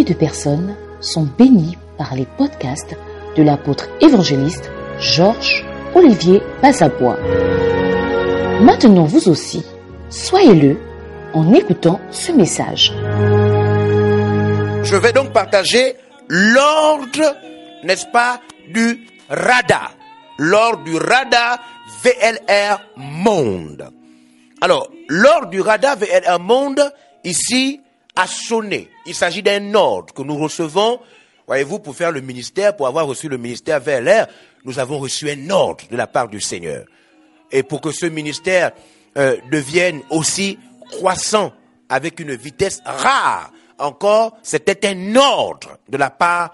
de personnes sont bénies par les podcasts de l'apôtre évangéliste Georges Olivier Bazabois. Maintenant vous aussi, soyez-le en écoutant ce message. Je vais donc partager l'ordre, n'est-ce pas, du RADA. L'ordre du RADA VLR Monde. Alors, l'ordre du RADA VLR Monde, ici, a sonné. Il s'agit d'un ordre que nous recevons, voyez-vous, pour faire le ministère, pour avoir reçu le ministère VLR, nous avons reçu un ordre de la part du Seigneur. Et pour que ce ministère devienne aussi croissant avec une vitesse rare, encore, c'était un ordre de la part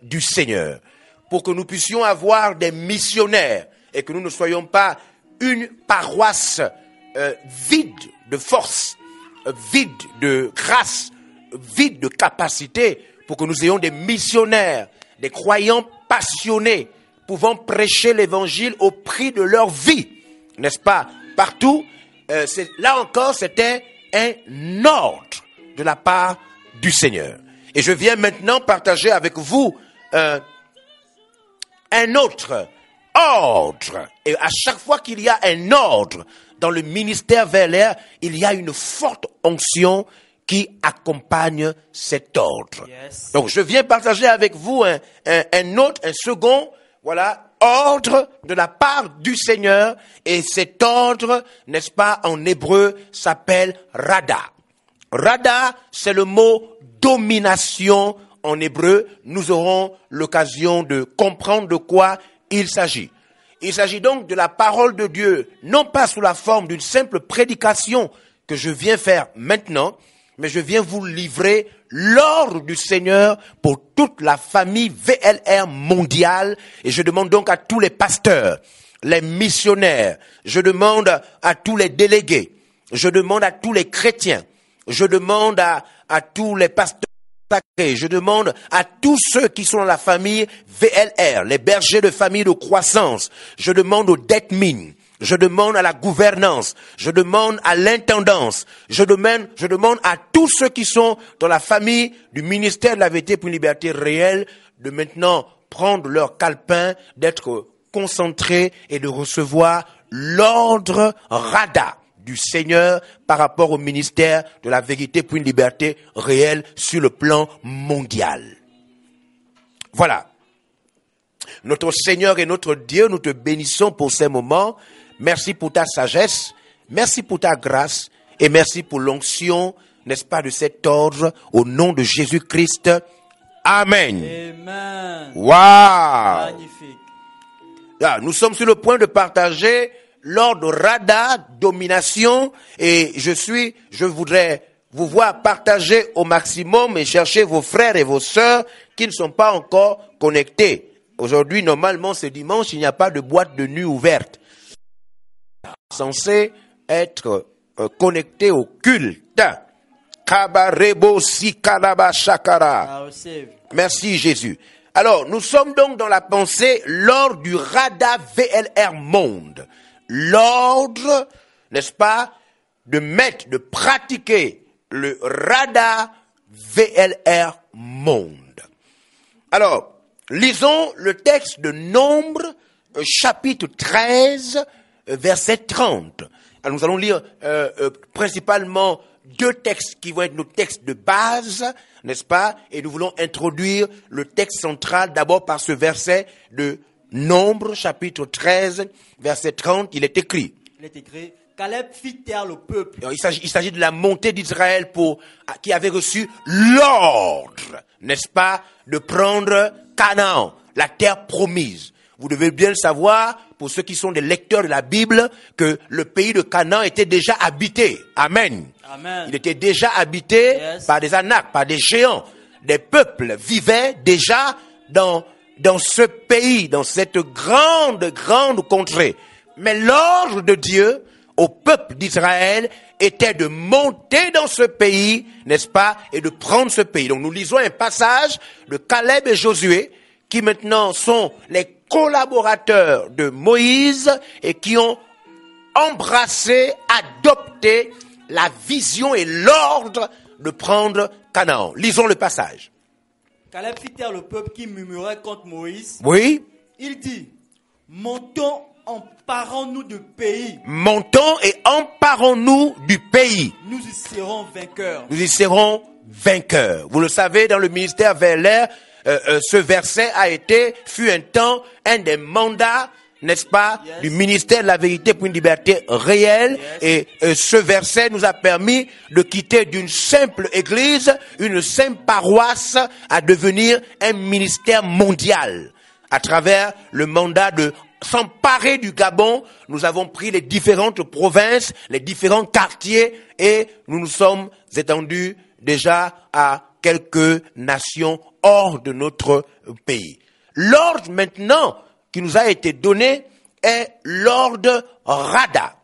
du Seigneur. Pour que nous puissions avoir des missionnaires et que nous ne soyons pas une paroisse vide de force, vide de grâce, vide de capacité, pour que nous ayons des missionnaires, des croyants passionnés, pouvant prêcher l'évangile au prix de leur vie, n'est-ce pas, partout. Là encore, c'était un ordre de la part du Seigneur. Et je viens maintenant partager avec vous un autre ordre. Et à chaque fois qu'il y a un ordre dans le ministère VLR, il y a une forte onction qui accompagne cet ordre. Yes. Donc je viens partager avec vous un second, voilà, ordre de la part du Seigneur. Et cet ordre, n'est-ce pas, en hébreu, s'appelle RADA. RADA, c'est le mot domination en hébreu. Nous aurons l'occasion de comprendre de quoi il s'agit. Il s'agit donc de la parole de Dieu, non pas sous la forme d'une simple prédication que je viens faire maintenant, mais je viens vous livrer l'ordre du Seigneur pour toute la famille VLR mondiale. Et je demande donc à tous les pasteurs, les missionnaires, je demande à tous les délégués, je demande à tous les chrétiens, je demande à tous les pasteurs sacrés, je demande à tous ceux qui sont dans la famille VLR, les bergers de famille de croissance, je demande aux DETMIN, je demande à la gouvernance, je demande à l'intendance, je demande à tous ceux qui sont dans la famille du ministère de la vérité pour une liberté réelle de maintenant prendre leur calepin, d'être concentrés et de recevoir l'ordre RADA du Seigneur par rapport au ministère de la vérité pour une liberté réelle sur le plan mondial. Voilà. Notre Seigneur et notre Dieu, nous te bénissons pour ces moments. Merci pour ta sagesse, merci pour ta grâce et merci pour l'onction, n'est-ce pas, de cet ordre au nom de Jésus-Christ. Amen. Amen. Waouh. Magnifique. Là, nous sommes sur le point de partager l'ordre RADA, domination, et je voudrais vous voir partager au maximum et chercher vos frères et vos sœurs qui ne sont pas encore connectés. Aujourd'hui, normalement, c'est dimanche, il n'y a pas de boîte de nuit ouverte. Censé être connecté au culte. Kabarebo sikalaba shakara. Merci Jésus. Alors, nous sommes donc dans la pensée l'ordre du RADA VLR Monde. L'ordre, n'est-ce pas, de pratiquer le RADA VLR Monde. Alors, lisons le texte de Nombre, chapitre 13, verset 30. Alors, nous allons lire principalement deux textes qui vont être nos textes de base, n'est-ce pas? Et nous voulons introduire le texte central d'abord par ce verset de Nombre, chapitre 13, verset 30. Il est écrit. Caleb fit taire le peuple. Alors, il s'agit de la montée d'Israël qui avait reçu l'ordre, n'est-ce pas, de prendre Canaan, la terre promise. Vous devez bien le savoir, pour ceux qui sont des lecteurs de la Bible, que le pays de Canaan était déjà habité. Amen. Amen. Il était déjà habité par des Anaks, par des géants. Des peuples vivaient déjà dans ce pays, dans cette grande contrée. Mais l'ordre de Dieu au peuple d'Israël était de monter dans ce pays, n'est-ce pas, et de prendre ce pays. Donc nous lisons un passage de Caleb et Josué, qui maintenant sont les collaborateurs de Moïse et qui ont embrassé, adopté la vision et l'ordre de prendre Canaan. Lisons le passage. Caleb fit taire le peuple qui murmurait contre Moïse. Oui. Il dit, montons, emparons-nous du pays. Montons et emparons-nous du pays. Nous y serons vainqueurs. Nous y serons vainqueurs. Vous le savez, dans le ministère vers l'air, ce verset fut un temps, un des mandats, n'est-ce pas, Yes. du ministère de la vérité pour une liberté réelle. Yes. Et ce verset nous a permis de quitter d'une simple église, une simple paroisse, à devenir un ministère mondial. À travers le mandat de s'emparer du Gabon, nous avons pris les différentes provinces, les différents quartiers, et nous nous sommes étendus déjà à quelques nations hors de notre pays. L'ordre maintenant qui nous a été donné est l'ordre Rada.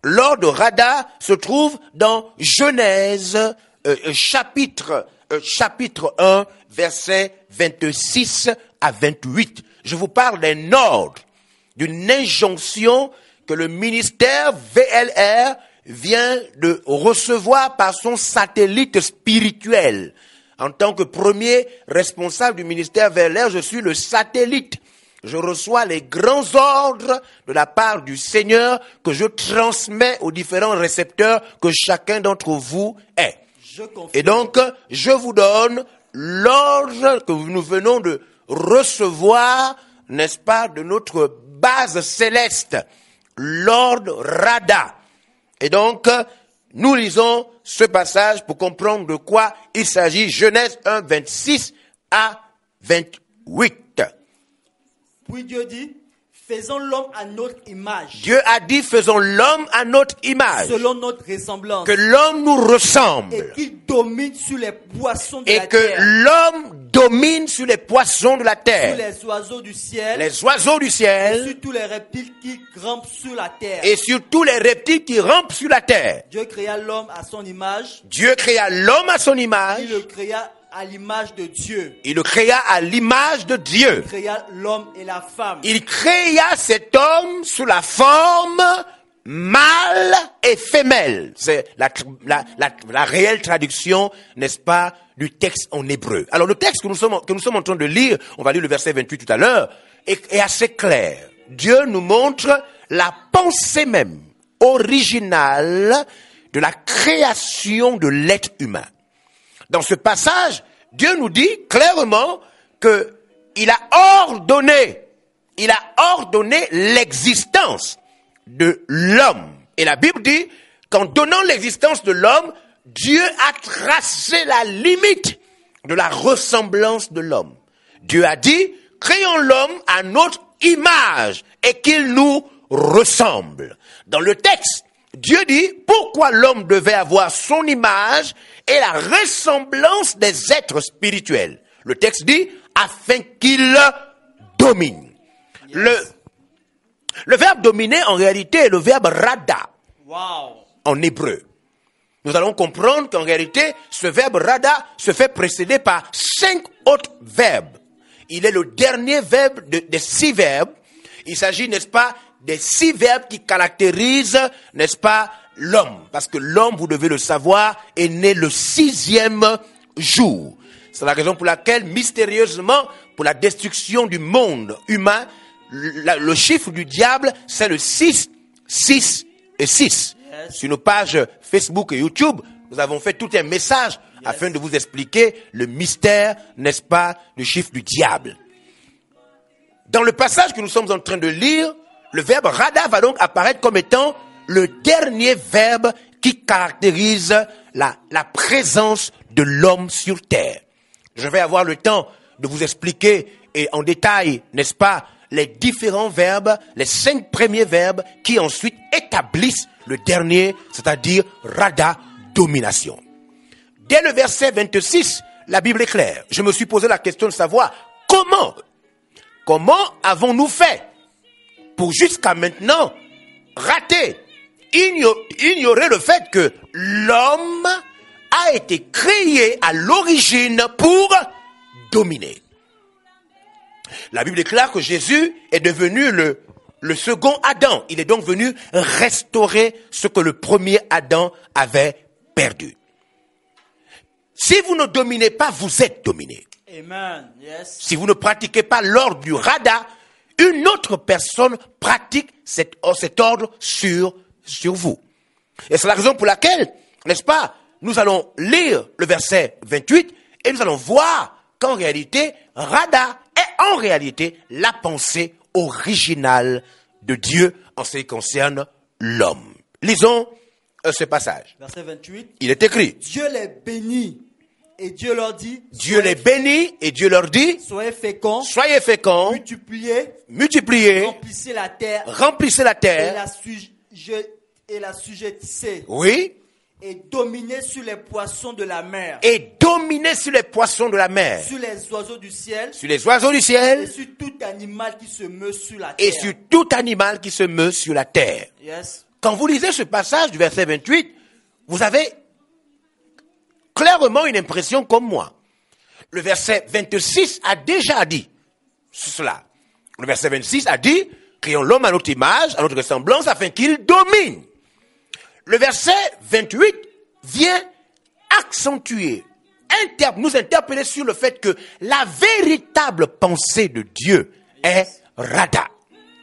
L'ordre Rada se trouve dans Genèse chapitre 1, versets 26 à 28. Je vous parle d'un ordre, d'une injonction que le ministère VLR vient de recevoir par son satellite spirituel. En tant que premier responsable du ministère VLR, je suis le satellite. Je reçois les grands ordres de la part du Seigneur que je transmets aux différents récepteurs que chacun d'entre vous est. Je confirme. Et donc, je vous donne l'ordre que nous venons de recevoir, n'est-ce pas, de notre base céleste, l'ordre Rada. Et donc, nous lisons ce passage pour comprendre de quoi il s'agit. Genèse 1, 26 à 28. Puis Dieu dit, faisons l'homme à notre image, Dieu a dit, faisons l'homme à notre image, selon notre ressemblance, que l'homme nous et ressemble, qu'il domine sur les poissons de et la que terre, l'homme domine sur les poissons de la sur terre, les oiseaux du ciel, les oiseaux du et ciel, sur tous les reptiles qui grimpent sur la terre. et sur tous les reptiles qui rampent sur la terre. Dieu créa l'homme à son image, Dieu créa l'homme à son image, il le créa à l'image de Dieu. il le créa à l'image de Dieu. Il créa l'homme et la femme. Il créa cet homme sous la forme mâle et femelle. C'est la réelle traduction, n'est-ce pas, du texte en hébreu. Alors le texte que nous sommes en train de lire, on va lire le verset 28 tout à l'heure, est assez clair. Dieu nous montre la pensée même originale de la création de l'être humain. Dans ce passage, Dieu nous dit clairement que il a ordonné l'existence de l'homme. Et la Bible dit qu'en donnant l'existence de l'homme, Dieu a tracé la limite de la ressemblance de l'homme. Dieu a dit, créons l'homme à notre image et qu'il nous ressemble. Dans le texte, Dieu dit pourquoi l'homme devait avoir son image et la ressemblance des êtres spirituels. Le texte dit afin qu'il domine. Yes. Le verbe dominer en réalité est le verbe rada Wow. en hébreu. Nous allons comprendre qu'en réalité ce verbe rada se fait précéder par 5 autres verbes. Il est le dernier verbe des 6 verbes. Il s'agit, n'est-ce pas, des 6 verbes qui caractérisent, n'est-ce pas, l'homme. Parce que l'homme, vous devez le savoir, est né le 6e jour. C'est la raison pour laquelle, mystérieusement, pour la destruction du monde humain, le chiffre du diable, c'est le 6, 6 et 6. Yes. Sur nos pages Facebook et YouTube, nous avons fait tout un message afin de vous expliquer le mystère, n'est-ce pas, du chiffre du diable. Dans le passage que nous sommes en train de lire, le verbe rada va donc apparaître comme étant le dernier verbe qui caractérise la présence de l'homme sur terre. Je vais avoir le temps de vous expliquer et en détail, n'est-ce pas, les différents verbes, les 5 premiers verbes qui ensuite établissent le dernier, c'est-à-dire rada, domination. Dès le verset 26, la Bible est claire. Je me suis posé la question de savoir comment avons-nous fait pour jusqu'à maintenant rater, ignorer le fait que l'homme a été créé à l'origine pour dominer. La Bible déclare que Jésus est devenu le second Adam. Il est donc venu restaurer ce que le premier Adam avait perdu. Si vous ne dominez pas, vous êtes dominé. Amen. Yes. Si vous ne pratiquez pas l'ordre du rada, une autre personne pratique cet ordre sur vous. Et c'est la raison pour laquelle, n'est-ce pas, nous allons lire le verset 28 et nous allons voir qu'en réalité, rada est en réalité la pensée originale de Dieu en ce qui concerne l'homme. Lisons ce passage. Verset 28. Il est écrit. Dieu les bénit et Dieu leur dit. Dieu les bénit et Dieu leur dit. Soyez féconds. Soyez féconds. Multipliez. Remplissez la terre. Et la sujettissez. Oui. Et dominez sur les poissons de la mer. Et dominez sur les poissons de la mer. Sur les oiseaux du ciel. Sur les oiseaux du ciel. Et sur tout animal qui se meut sur la terre. Et sur tout animal qui se meut sur la terre. Yes. Quand vous lisez ce passage du verset 28, vous avez clairement une impression comme moi. Le verset 26 a déjà dit cela. Le verset 26 a dit, créons l'homme à notre image, à notre ressemblance, afin qu'il domine. Le verset 28 vient accentuer, nous interpeller sur le fait que la véritable pensée de Dieu est rada.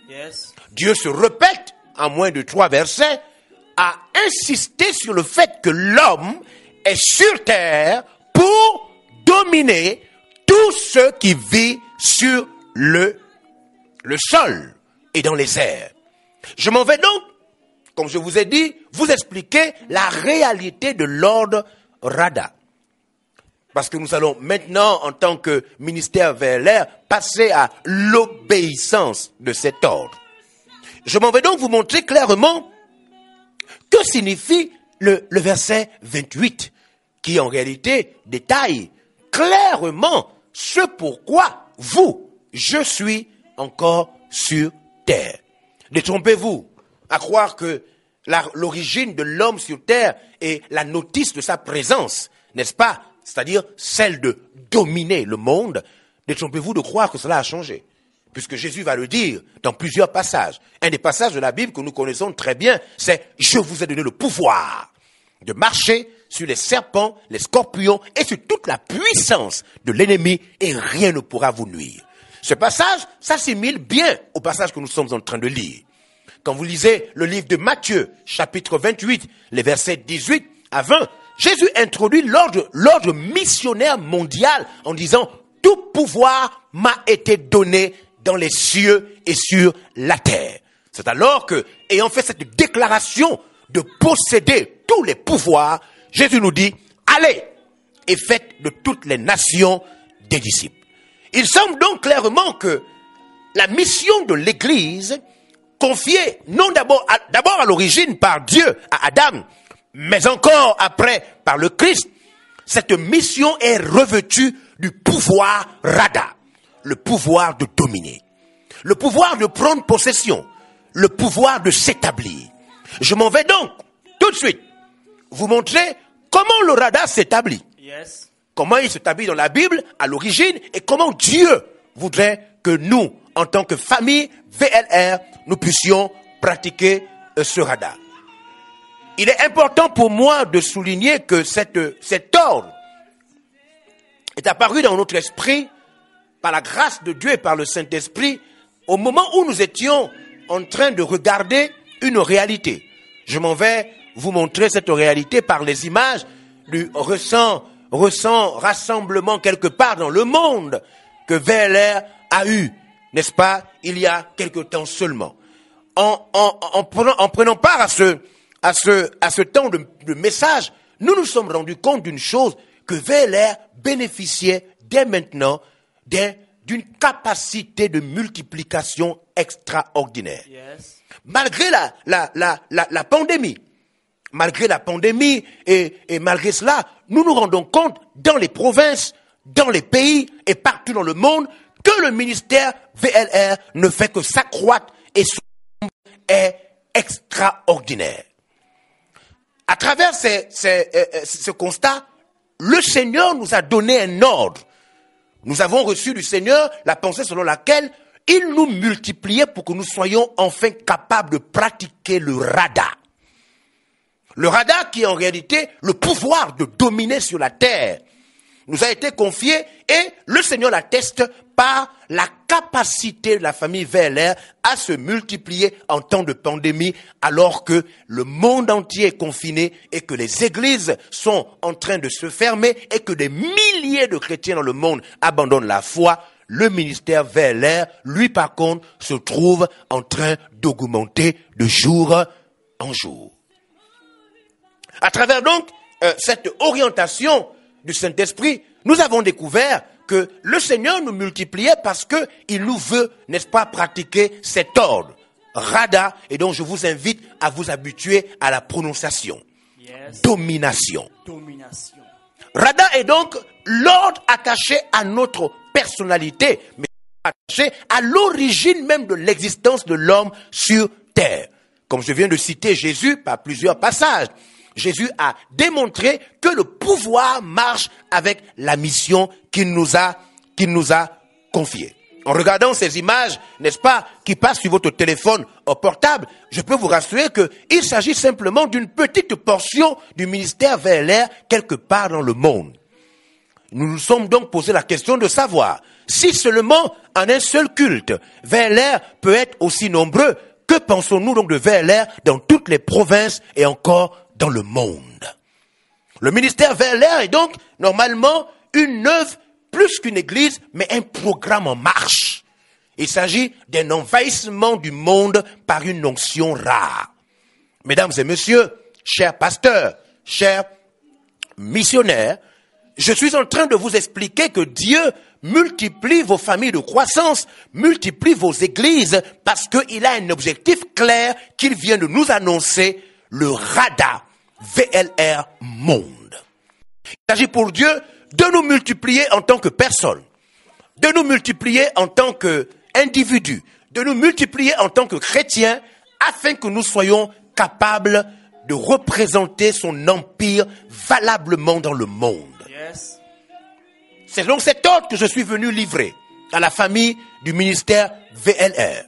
Yes. Dieu se répète en moins de 3 versets à insister sur le fait que l'homme est sur terre pour dominer tout ce qui vit sur le sol et dans les airs. Je m'en vais donc, comme je vous ai dit, vous expliquer la réalité de l'ordre rada. Parce que nous allons maintenant, en tant que ministère vers l'air, passer à l'obéissance de cet ordre. Je m'en vais donc vous montrer clairement que signifie le verset 28, qui en réalité détaille clairement ce pourquoi je suis encore sur terre. Détrompez-vous à croire que l'origine de l'homme sur terre est la notice de sa présence, n'est-ce pas? C'est-à-dire celle de dominer le monde. Détrompez-vous de croire que cela a changé. Puisque Jésus va le dire dans plusieurs passages. Un des passages de la Bible que nous connaissons très bien, c'est « Je vous ai donné le pouvoir de marcher sur les serpents, les scorpions et sur toute la puissance de l'ennemi et rien ne pourra vous nuire. » Ce passage s'assimile bien au passage que nous sommes en train de lire. Quand vous lisez le livre de Matthieu, chapitre 28, les versets 18 à 20, Jésus introduit l'ordre missionnaire mondial en disant « Tout pouvoir m'a été donné dans les cieux et sur la terre. » C'est alors que, ayant fait cette déclaration de posséder tous les pouvoirs, Jésus nous dit « Allez et faites de toutes les nations des disciples. » Il semble donc clairement que la mission de l'Église, confiée non d'abord à l'origine par Dieu à Adam, mais encore après par le Christ, cette mission est revêtue du pouvoir rada, le pouvoir de dominer, le pouvoir de prendre possession, le pouvoir de s'établir. Je m'en vais donc tout de suite vous montrer comment le rada s'établit. Yes. Comment il s'établit dans la Bible à l'origine et comment Dieu voudrait que nous, en tant que famille VLR, nous puissions pratiquer ce rada. Il est important pour moi de souligner que cet ordre est apparu dans notre esprit par la grâce de Dieu et par le Saint-Esprit au moment où nous étions en train de regarder une réalité. Je m'en vais vous montrer cette réalité par les images du récent rassemblement quelque part dans le monde que VLR a eu, n'est-ce pas, il y a quelque temps seulement. En prenant part à ce temps de message, nous nous sommes rendus compte d'une chose, que VLR bénéficiait dès maintenant d'une capacité de multiplication extraordinaire. Yes. Malgré la pandémie, et malgré cela, nous nous rendons compte dans les provinces, dans les pays et partout dans le monde que le ministère VLR ne fait que s'accroître et son nombre est extraordinaire. À travers ce constat, le Seigneur nous a donné un ordre. Nous avons reçu du Seigneur la pensée selon laquelle il nous multipliait pour que nous soyons enfin capables de pratiquer le rada. Le rada qui est en réalité le pouvoir de dominer sur la terre nous a été confiée et le Seigneur l'atteste par la capacité de la famille VLR à se multiplier en temps de pandémie alors que le monde entier est confiné et que les églises sont en train de se fermer et que des milliers de chrétiens dans le monde abandonnent la foi. Le ministère VLR, lui par contre, se trouve en train d'augmenter de jour en jour. À travers donc cette orientation du Saint-Esprit, nous avons découvert que le Seigneur nous multipliait parce que il nous veut, n'est-ce pas, pratiquer cet ordre, Rada, et donc je vous invite à vous habituer à la prononciation. Yes. Domination. Domination. Rada est donc l'ordre attaché à notre personnalité, mais attaché à l'origine même de l'existence de l'homme sur terre. Comme je viens de citer Jésus par plusieurs passages, Jésus a démontré que le pouvoir marche avec la mission qu'il nous a confiée. En regardant ces images, n'est-ce pas, qui passent sur votre téléphone au portable, je peux vous rassurer qu'il s'agit simplement d'une petite portion du ministère VLR quelque part dans le monde. Nous nous sommes donc posé la question de savoir si seulement en un seul culte, VLR peut être aussi nombreux, que pensons-nous donc de VLR dans toutes les provinces et encore dans le monde? Le ministère VLR est donc normalement une œuvre plus qu'une église, mais un programme en marche. Il s'agit d'un envahissement du monde par une onction rare. Mesdames et messieurs, chers pasteurs, chers missionnaires, je suis en train de vous expliquer que Dieu multiplie vos familles de croissance, multiplie vos églises, parce qu'il a un objectif clair qu'il vient de nous annoncer, le Rada, VLR monde. Il s'agit pour Dieu de nous multiplier en tant que personne, de nous multiplier en tant qu'individu, de nous multiplier en tant que chrétiens, afin que nous soyons capables de représenter son empire valablement dans le monde. Yes. C'est donc cet ordre que je suis venu livrer à la famille du ministère VLR.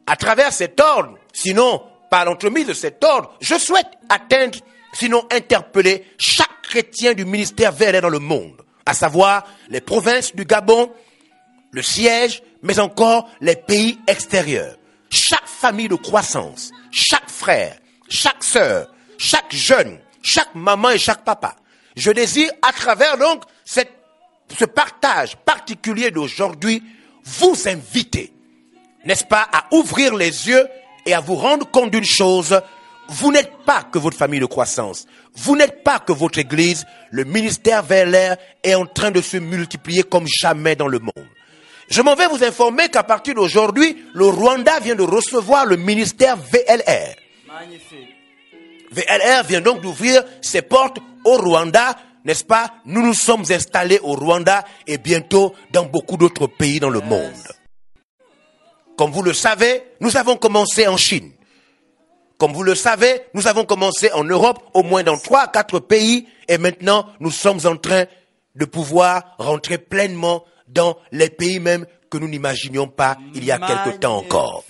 À travers cet ordre, sinon par l'entremise de cet ordre, je souhaite atteindre, sinon interpeller chaque chrétien du ministère VLR dans le monde, à savoir les provinces du Gabon, le siège, mais encore les pays extérieurs. Chaque famille de croissance, chaque frère, chaque sœur, chaque jeune, chaque maman et chaque papa. Je désire, à travers donc ce partage particulier d'aujourd'hui, vous inviter, n'est-ce pas, à ouvrir les yeux et à vous rendre compte d'une chose. Vous n'êtes pas que votre famille de croissance. Vous n'êtes pas que votre église. Le ministère VLR est en train de se multiplier comme jamais dans le monde. Je m'en vais vous informer qu'à partir d'aujourd'hui, le Rwanda vient de recevoir le ministère VLR. Magnifique. VLR vient donc d'ouvrir ses portes au Rwanda, n'est-ce pas? Nous nous sommes installés au Rwanda et bientôt dans beaucoup d'autres pays dans le monde. Comme vous le savez, nous avons commencé en Chine. Comme vous le savez, nous avons commencé en Europe, au moins dans 3 à 4 pays, et maintenant nous sommes en train de pouvoir rentrer pleinement dans les pays même que nous n'imaginions pas il y a quelque temps encore.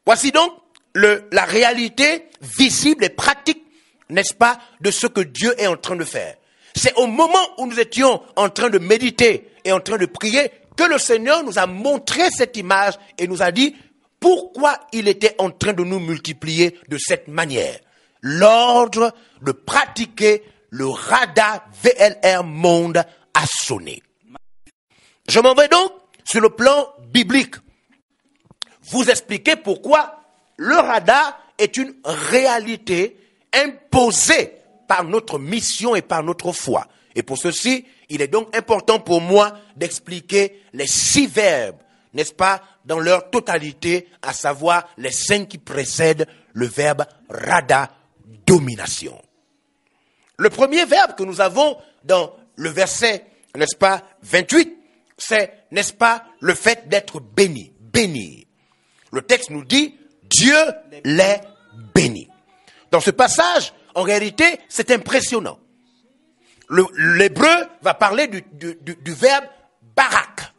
Voici donc la réalité visible et pratique, n'est-ce pas, de ce que Dieu est en train de faire. C'est au moment où nous étions en train de méditer et en train de prier que le Seigneur nous a montré cette image et nous a dit pourquoi il était en train de nous multiplier de cette manière. L'ordre de pratiquer le Rada VLR monde a sonné. Je m'en vais donc sur le plan biblique vous expliquer pourquoi le Rada est une réalité imposée par notre mission et par notre foi. Et pour ceci, il est donc important pour moi d'expliquer les 6 verbes, n'est-ce pas, dans leur totalité, à savoir les 5 qui précèdent le verbe Rada, domination. Le premier verbe que nous avons dans le verset, n'est-ce pas, 28, c'est, n'est-ce pas, le fait d'être béni, bénir. Le texte nous dit, Dieu les bénit. Dans ce passage, en réalité, c'est impressionnant. L'hébreu va parler du verbe barak.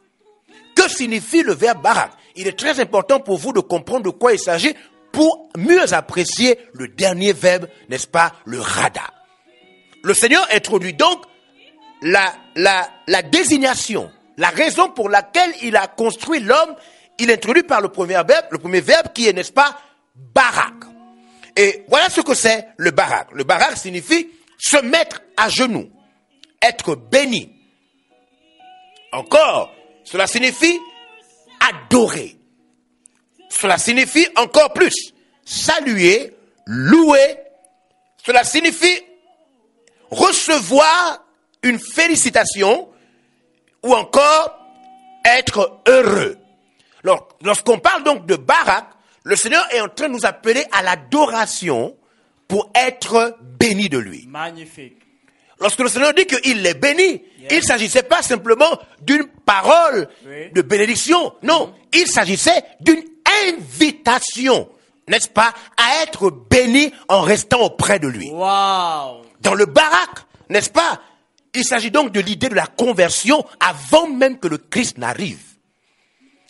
Que signifie le verbe barak? Il est très important pour vous de comprendre de quoi il s'agit pour mieux apprécier le dernier verbe, n'est-ce pas, le Rada. Le Seigneur introduit donc la désignation, la raison pour laquelle il a construit l'homme, il introduit par le premier verbe qui est, n'est-ce pas, barak. Et voilà ce que c'est le barak. Le barak signifie se mettre à genoux, être béni. Encore, cela signifie adorer. Cela signifie encore plus saluer, louer. Cela signifie recevoir une félicitation ou encore être heureux. Alors, lorsqu'on parle donc de barak, le Seigneur est en train de nous appeler à l'adoration pour être béni de lui. Magnifique. Lorsque le Seigneur dit qu'il est béni, il ne s'agissait pas simplement d'une parole de bénédiction. Non, il s'agissait d'une invitation, n'est-ce pas, à être béni en restant auprès de lui. Wow. Dans le barak, n'est-ce pas, il s'agit donc de l'idée de la conversion avant même que le Christ n'arrive.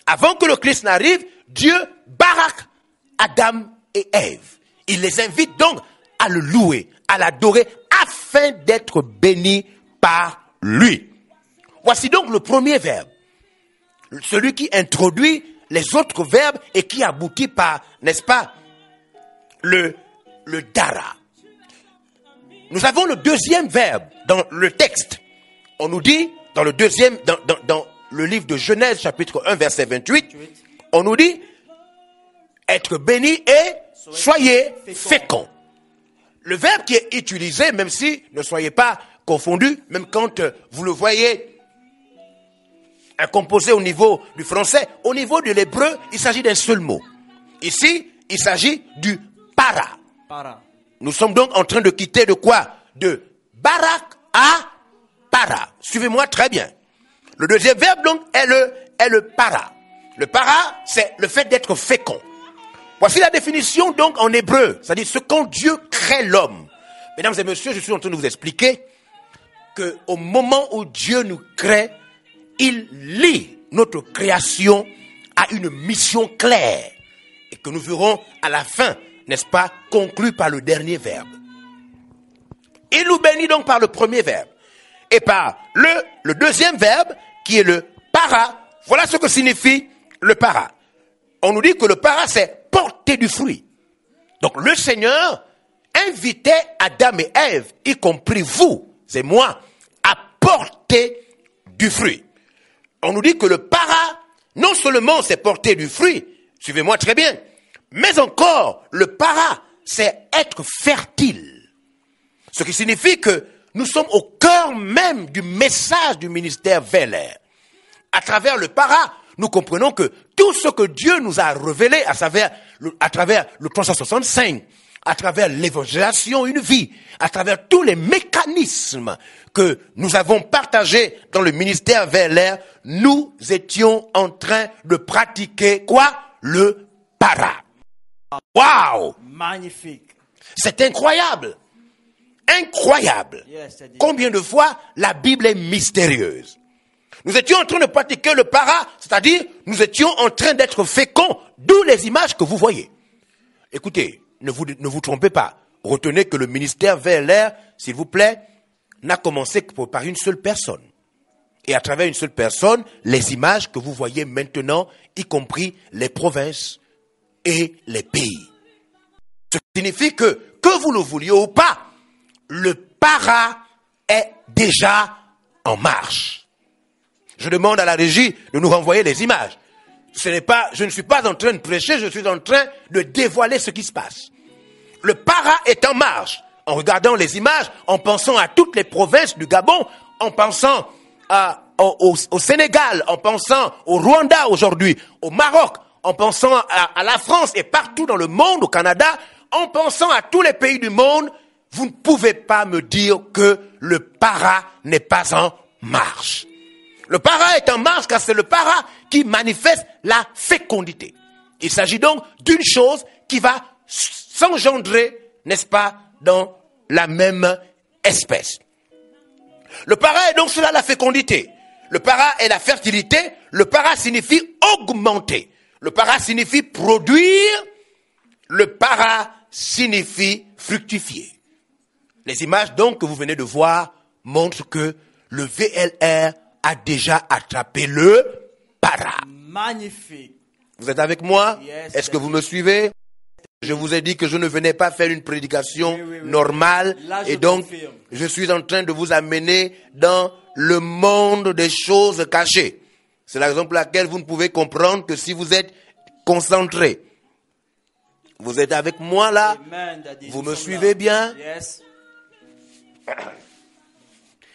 Avant que le Christ n'arrive, Dieu barak Adam et Ève. Il les invite donc à le louer, à l'adorer, afin d'être bénis par lui. Voici donc le premier verbe. Celui qui introduit les autres verbes et qui aboutit par, n'est-ce pas, le dara. Nous avons le deuxième verbe dans le texte. On nous dit, dans le deuxième, dans le livre de Genèse, chapitre 1, verset 28, on nous dit, être béni et soyez féconds. Le verbe qui est utilisé, même si, ne soyez pas confondus, même quand vous le voyez composé au niveau du français, au niveau de l'hébreu, il s'agit d'un seul mot. Ici, il s'agit du para. Nous sommes donc en train de quitter de quoi? De barak à para. Suivez-moi très bien. Le deuxième verbe donc est le para. Le para, c'est le fait d'être fécond. Voici la définition donc en hébreu, c'est-à-dire ce quand Dieu crée l'homme. Mesdames et messieurs, je suis en train de vous expliquer que au moment où Dieu nous crée, il lie notre création à une mission claire et que nous verrons à la fin, n'est-ce pas, conclu par le dernier verbe. Il nous bénit donc par le premier verbe et par le deuxième verbe qui est le para. Voilà ce que signifie le para. On nous dit que le para, c'est porter du fruit. Donc le Seigneur invitait Adam et Ève, y compris vous et moi, à porter du fruit. On nous dit que le para, non seulement c'est porter du fruit, suivez-moi très bien, mais encore le para, c'est être fertile. Ce qui signifie que nous sommes au cœur même du message du ministère Veller. À travers le para, nous comprenons que tout ce que Dieu nous a révélé à travers le 365, à travers l'évangélisation, une vie, à travers tous les mécanismes que nous avons partagés dans le ministère Veller, nous étions en train de pratiquer quoi? Le para. Waouh! Magnifique. C'est incroyable. Incroyable. Combien de fois la Bible est mystérieuse. Nous étions en train de pratiquer le para, c'est-à-dire nous étions en train d'être féconds, d'où les images que vous voyez. Écoutez, ne vous trompez pas. Retenez que le ministère Veller, s'il vous plaît, n'a commencé que par une seule personne. Et à travers une seule personne, les images que vous voyez maintenant, y compris les provinces et les pays. Ce qui signifie que vous le vouliez ou pas, le para est déjà en marche. Je demande à la régie de nous renvoyer les images. Je ne suis pas en train de prêcher, je suis en train de dévoiler ce qui se passe. Le para est en marche. En regardant les images, en pensant à toutes les provinces du Gabon, en pensant au Sénégal, en pensant au Rwanda aujourd'hui, au Maroc, en pensant à la France et partout dans le monde, au Canada, en pensant à tous les pays du monde, vous ne pouvez pas me dire que le para n'est pas en marche. Le para est en marche car c'est le para qui manifeste la fécondité. Il s'agit donc d'une chose qui va s'engendrer, n'est-ce pas, dans la même espèce. Le para est donc cela la fécondité. Le para est la fertilité. Le para signifie augmenter. Le para signifie produire. Le para signifie fructifier. Les images donc que vous venez de voir montrent que le VLR a déjà attrapé le para. Magnifique. Vous êtes avec moi? Yes, Est-ce que vous me suivez? Je vous ai dit que je ne venais pas faire une prédication Oui. normale. Là, je et donc, confirme. je suis en train de vous amener dans le monde des choses cachées. C'est la raison pour laquelle vous ne pouvez comprendre que si vous êtes concentré. Vous êtes avec moi là? Amen, Daddy. Vous Nous me sommes suivez là. bien? Yes.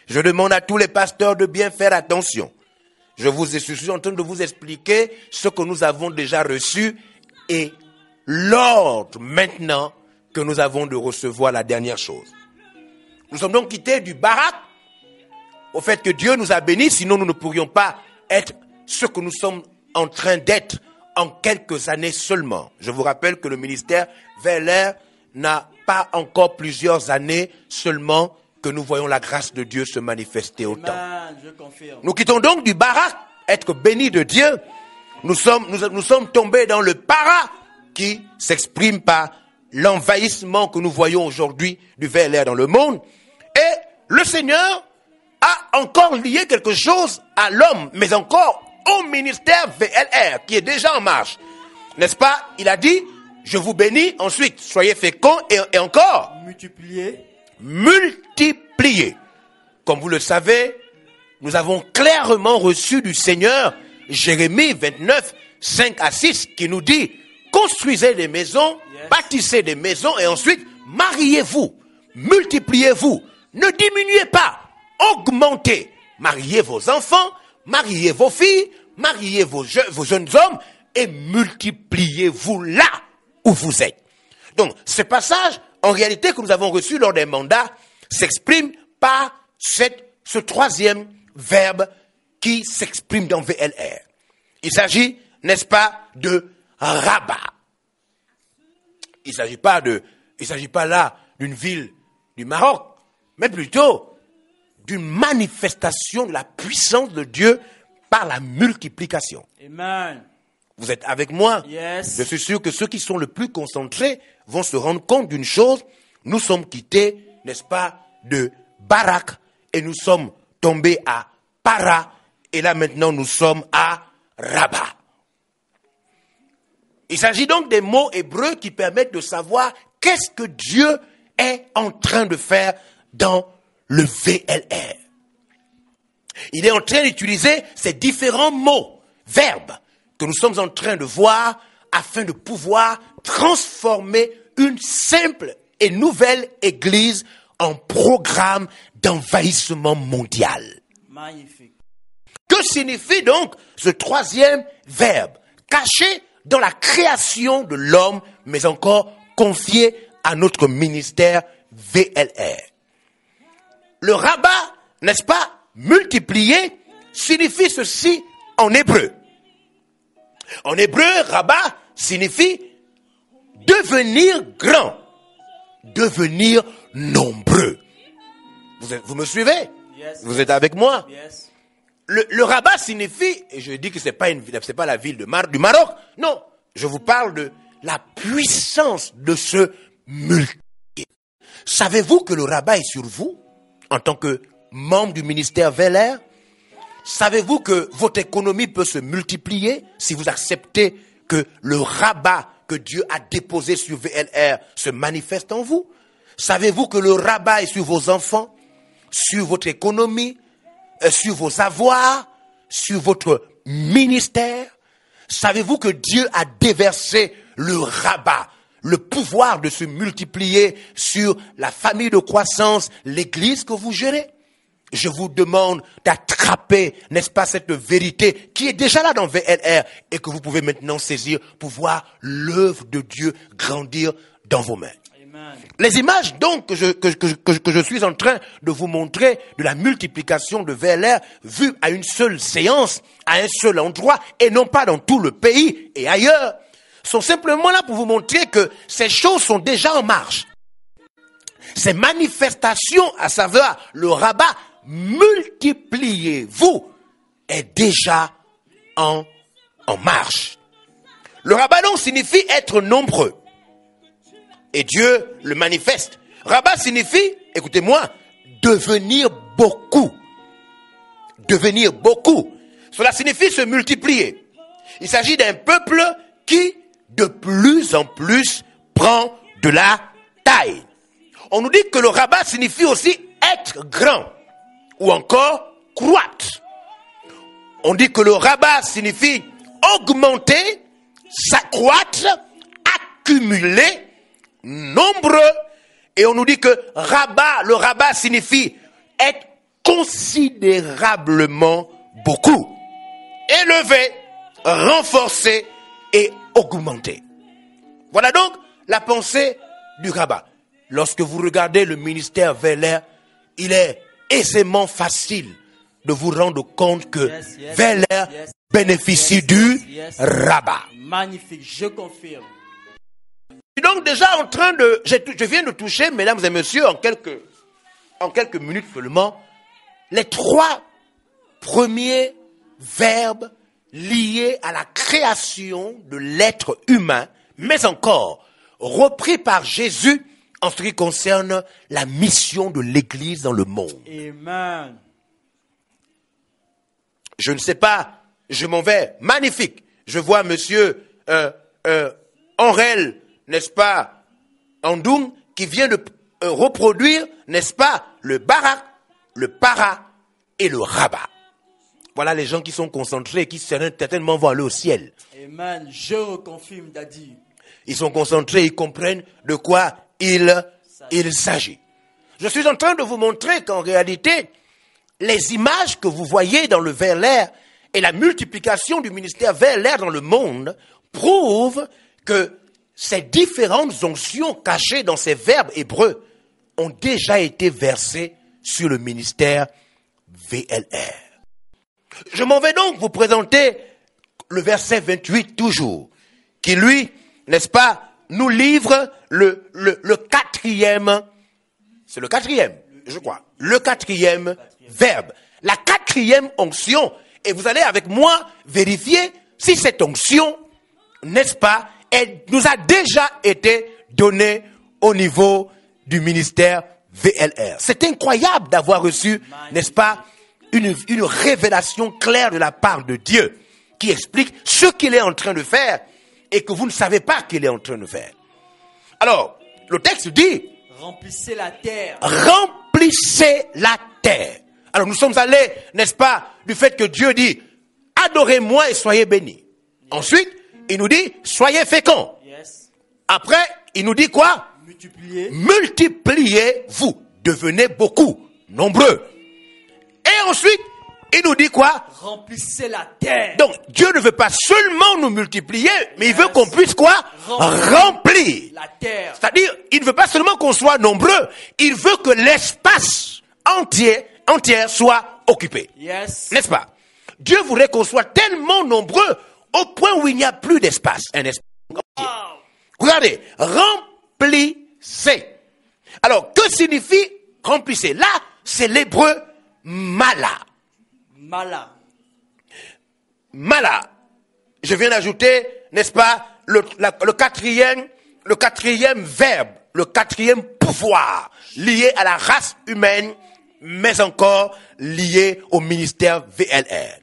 Je demande à tous les pasteurs de bien faire attention. Je suis en train de vous expliquer ce que nous avons déjà reçu et l'ordre maintenant que nous avons de recevoir la dernière chose. Nous sommes donc quittés du barak au fait que Dieu nous a bénis, sinon nous ne pourrions pas être ce que nous sommes en train d'être en quelques années seulement. Je vous rappelle que le ministère VLR n'a pas encore plusieurs années seulement que nous voyons la grâce de Dieu se manifester au temps. Amen, je confirme. Nous quittons donc du barak, être bénis de Dieu. Nous sommes tombés dans le para qui s'exprime par l'envahissement que nous voyons aujourd'hui du VLR dans le monde. Et le Seigneur a encore lié quelque chose à l'homme, mais encore au ministère VLR qui est déjà en marche. N'est-ce pas? Il a dit, je vous bénis, ensuite, soyez féconds et encore multipliez. Comme vous le savez, nous avons clairement reçu du Seigneur Jérémie 29, 5 à 6 qui nous dit, construisez des maisons, bâtissez des maisons et ensuite mariez-vous, multipliez-vous, ne diminuez pas, augmentez, mariez vos enfants, mariez vos filles, mariez vos jeunes hommes et multipliez-vous là où vous êtes. Donc, ce passage, en réalité, que nous avons reçu lors des mandats, s'exprime par ce troisième verbe qui s'exprime dans VLR. Il s'agit, n'est-ce pas, de rabat. Il s'agit pas là d'une ville du Maroc, mais plutôt d'une manifestation de la puissance de Dieu par la multiplication. Amen. Vous êtes avec moi? Yes. Je suis sûr que ceux qui sont le plus concentrés vont se rendre compte d'une chose. Nous sommes quittés, n'est-ce pas, de Barak et nous sommes tombés à Para et là maintenant nous sommes à Rabat. Il s'agit donc des mots hébreux qui permettent de savoir qu'est-ce que Dieu est en train de faire dans le VLR. Il est en train d'utiliser ces différents mots, verbes, que nous sommes en train de voir afin de pouvoir transformer une simple et nouvelle église en programme d'envahissement mondial. Magnifique. Que signifie donc ce troisième verbe, caché dans la création de l'homme, mais encore confié à notre ministère VLR? Le rabat, n'est-ce pas, multiplié, signifie ceci en hébreu. En hébreu, rabat signifie devenir grand, devenir nombreux. Vous me suivez? Yes. Vous êtes avec moi? Yes. Le rabat signifie, et je dis que c'est pas la ville du Maroc, non, je vous parle de la puissance de ce multiplier. Savez-vous que le rabat est sur vous, en tant que membre du ministère VLR? Savez-vous que votre économie peut se multiplier si vous acceptez que le rabat que Dieu a déposé sur VLR se manifeste en vous? Savez-vous que le rabat est sur vos enfants, sur votre économie, sur vos avoirs, sur votre ministère? Savez-vous que Dieu a déversé le rabat, le pouvoir de se multiplier sur la famille de croissance, l'église que vous gérez? Je vous demande d'attraper, n'est-ce pas, cette vérité qui est déjà là dans VLR et que vous pouvez maintenant saisir pour voir l'œuvre de Dieu grandir dans vos mains. Amen. Les images donc que je suis en train de vous montrer de la multiplication de VLR vue à une seule séance, à un seul endroit et non pas dans tout le pays et ailleurs, sont simplement là pour vous montrer que ces choses sont déjà en marche. Ces manifestations, à savoir le rabat, multipliez-vous, est déjà en marche. Le rabat donc signifie être nombreux. Et Dieu le manifeste. Rabat signifie, écoutez-moi, devenir beaucoup. devenir beaucoup. Cela signifie se multiplier. Il s'agit d'un peuple qui, de plus en plus, prend de la taille. On nous dit que le rabbin signifie aussi être grand ou encore croître. On dit que le rabbin signifie augmenter, s'accroître, accumuler, nombreux. Et on nous dit que le rabbin signifie être considérablement beaucoup. Élevé, renforcé et augmenté. Voilà donc la pensée du rabbin. Lorsque vous regardez le ministère Veller, il est aisément facile de vous rendre compte que Veller bénéficie du rabbin. Magnifique, je confirme. Je suis donc déjà en train de... Je viens de toucher, mesdames et messieurs, en quelques minutes seulement, les 3 premiers verbes liés à la création de l'être humain, mais encore repris par Jésus en ce qui concerne la mission de l'Église dans le monde. Amen. Je ne sais pas, je m'en vais, magnifique. Je vois monsieur Henrel, n'est-ce pas, Andoum, qui vient de reproduire, n'est-ce pas, le barak, le para et le rabat. Voilà les gens qui sont concentrés, qui certainement vont aller au ciel. Amen. Je reconfirme, Daddy. Ils sont concentrés, ils comprennent de quoi il s'agit. Je suis en train de vous montrer qu'en réalité, les images que vous voyez dans le vers l'air et la multiplication du ministère vers l'air dans le monde prouvent que ces différentes onctions cachées dans ces verbes hébreux ont déjà été versées sur le ministère VLR. Je m'en vais donc vous présenter le verset 28 toujours, qui lui, n'est-ce pas, nous livre le 4e, c'est le 4e, je crois, le 4e verbe, la 4e onction, et vous allez avec moi vérifier si cette onction, n'est-ce pas, elle nous a déjà été donnée au niveau du ministère VLR. C'est incroyable d'avoir reçu, n'est-ce pas, une révélation claire de la part de Dieu qui explique ce qu'il est en train de faire et que vous ne savez pas qu'il est en train de faire. Alors, le texte dit, remplissez la terre. Remplissez la terre. Alors nous sommes allés, n'est-ce pas, du fait que Dieu dit, adorez-moi et soyez bénis. Ensuite, il nous dit, soyez féconds. Après, il nous dit quoi? Multipliez-vous. Devenez beaucoup, nombreux. Et ensuite, il nous dit quoi? Remplissez la terre. Donc, Dieu ne veut pas seulement nous multiplier, mais il veut qu'on puisse quoi? Remplir la terre. C'est-à-dire, il ne veut pas seulement qu'on soit nombreux, il veut que l'espace entier soit occupé. N'est-ce pas? Dieu voudrait qu'on soit tellement nombreux au point où il n'y a plus d'espace. Un espace entier. Regardez, remplissez. Alors, que signifie remplissez? Là, c'est l'hébreu mala. Mala. Je viens d'ajouter, n'est-ce pas, le quatrième verbe, le 4e pouvoir lié à la race humaine, mais encore lié au ministère VLR.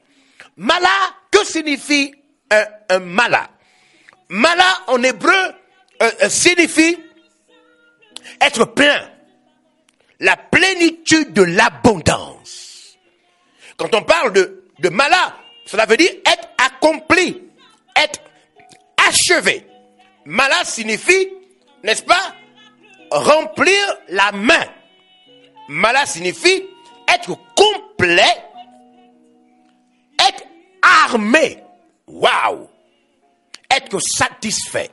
Mala, que signifie un mala? Mala en hébreu signifie être plein, la plénitude de l'abondance. Quand on parle de mala, cela veut dire être accompli, être achevé. Mala signifie, n'est-ce pas, remplir la main. Mala signifie être complet, être armé. Waouh! Être satisfait.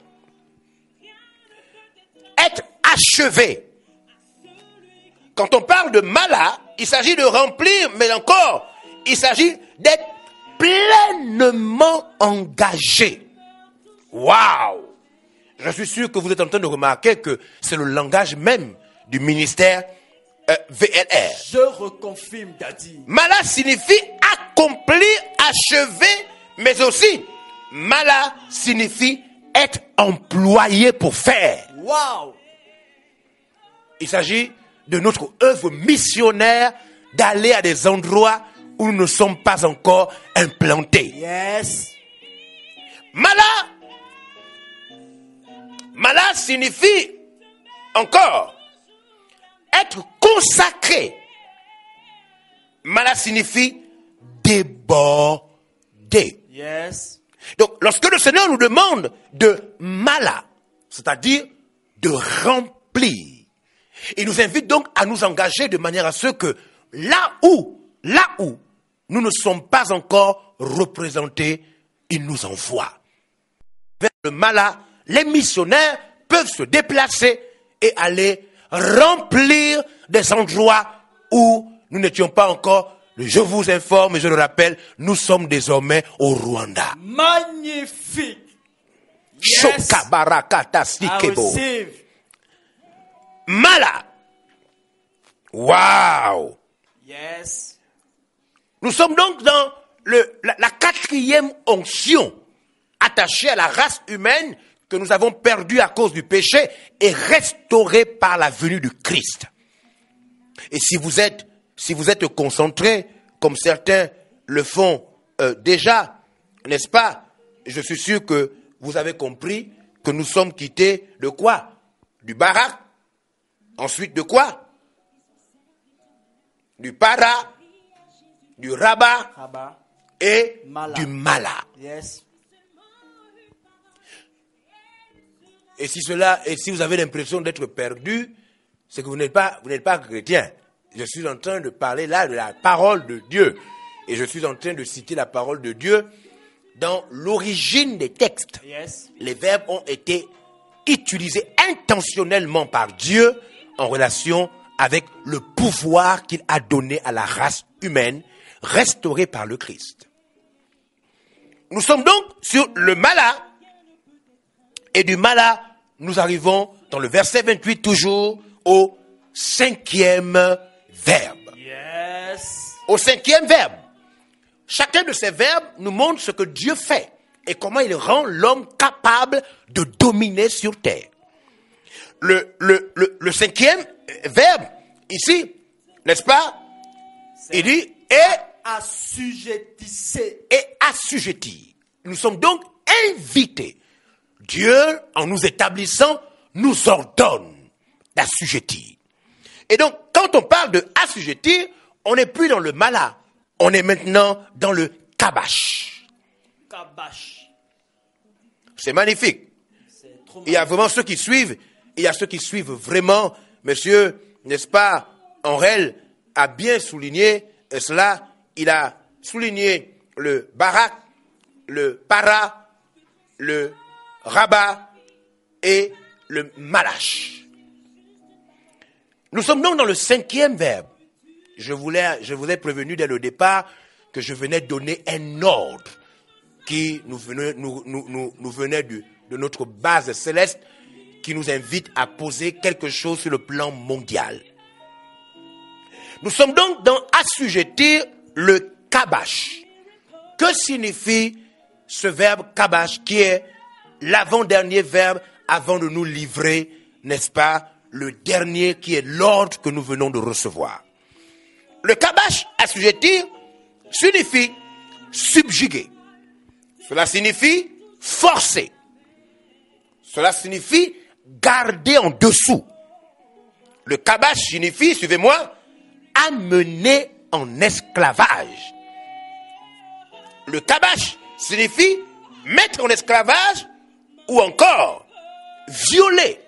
Être achevé. Quand on parle de mala, il s'agit de remplir, mais encore, il s'agit d'être pleinement engagé. Waouh! Je suis sûr que vous êtes en train de remarquer que c'est le langage même du ministère VLR. Je reconfirme, Daddy. Mala signifie accomplir, achever, mais aussi, mala signifie être employé pour faire. Wow! Il s'agit de notre œuvre missionnaire d'aller à des endroits où nous ne sommes pas encore implantés. Yes. Mala signifie encore être consacré. Mala signifie déborder. Yes. Donc, lorsque le Seigneur nous demande de mala, c'est-à-dire de remplir, il nous invite donc à nous engager de manière à ce que là où nous ne sommes pas encore représentés, il nous envoie. Vers le mala, les missionnaires peuvent se déplacer et aller remplir des endroits où nous n'étions pas encore. Je vous informe et je le rappelle, nous sommes désormais au Rwanda. Magnifique. Yes. Shokabarakata I Sikebo. receive. Mala. Waouh. Yes. Nous sommes donc dans la quatrième onction attachée à la race humaine que nous avons perdue à cause du péché et restaurée par la venue du Christ. Et si vous êtes concentrés, comme certains le font déjà, n'est-ce pas? Je suis sûr que vous avez compris que nous sommes quittés de quoi? Du barak. Ensuite de quoi? Du para, du rabat Rabat. et Mala. du mala. Yes. Et si vous avez l'impression d'être perdu, c'est que vous n'êtes pas chrétien. Je suis en train de parler là de la parole de Dieu. Et je suis en train de citer la parole de Dieu dans l'origine des textes. Yes. Les verbes ont été utilisés intentionnellement par Dieu en relation avec le pouvoir qu'il a donné à la race humaine, restaurée par le Christ. Nous sommes donc sur le mala, et du mala, nous arrivons dans le verset 28 toujours au 5e verbe. Yes. Au 5e verbe. Chacun de ces verbes nous montre ce que Dieu fait et comment il rend l'homme capable de dominer sur terre. Le 5e verbe, ici, n'est-ce pas? Il dit Assujettissez. et assujettir. Nous sommes donc invités. Dieu, en nous établissant, nous ordonne d'assujettir. Et donc, quand on parle de assujettir, on n'est plus dans le mala. On est maintenant dans le kabash. Kabash. C'est magnifique. C'est trop Il y a vraiment ceux qui suivent. Il y a ceux qui suivent vraiment. Monsieur, n'est-ce pas, Henrel a bien souligné cela. Il a souligné le barak, le para, le rabat et le malash. Nous sommes donc dans le 5e verbe. Je vous ai prévenu dès le départ que je venais donner un ordre qui nous venait de notre base céleste, qui nous invite à poser quelque chose sur le plan mondial. Nous sommes donc dans assujettir le kabash. Que signifie ce verbe kabash qui est l'avant-dernier verbe avant de nous livrer, n'est-ce pas, le dernier qui est l'ordre que nous venons de recevoir? Le kabash, assujettir, signifie subjuguer. Cela signifie forcer. Cela signifie garder en dessous. Le kabash signifie, suivez-moi, amener en esclavage. Le kabash signifie mettre en esclavage ou encore violer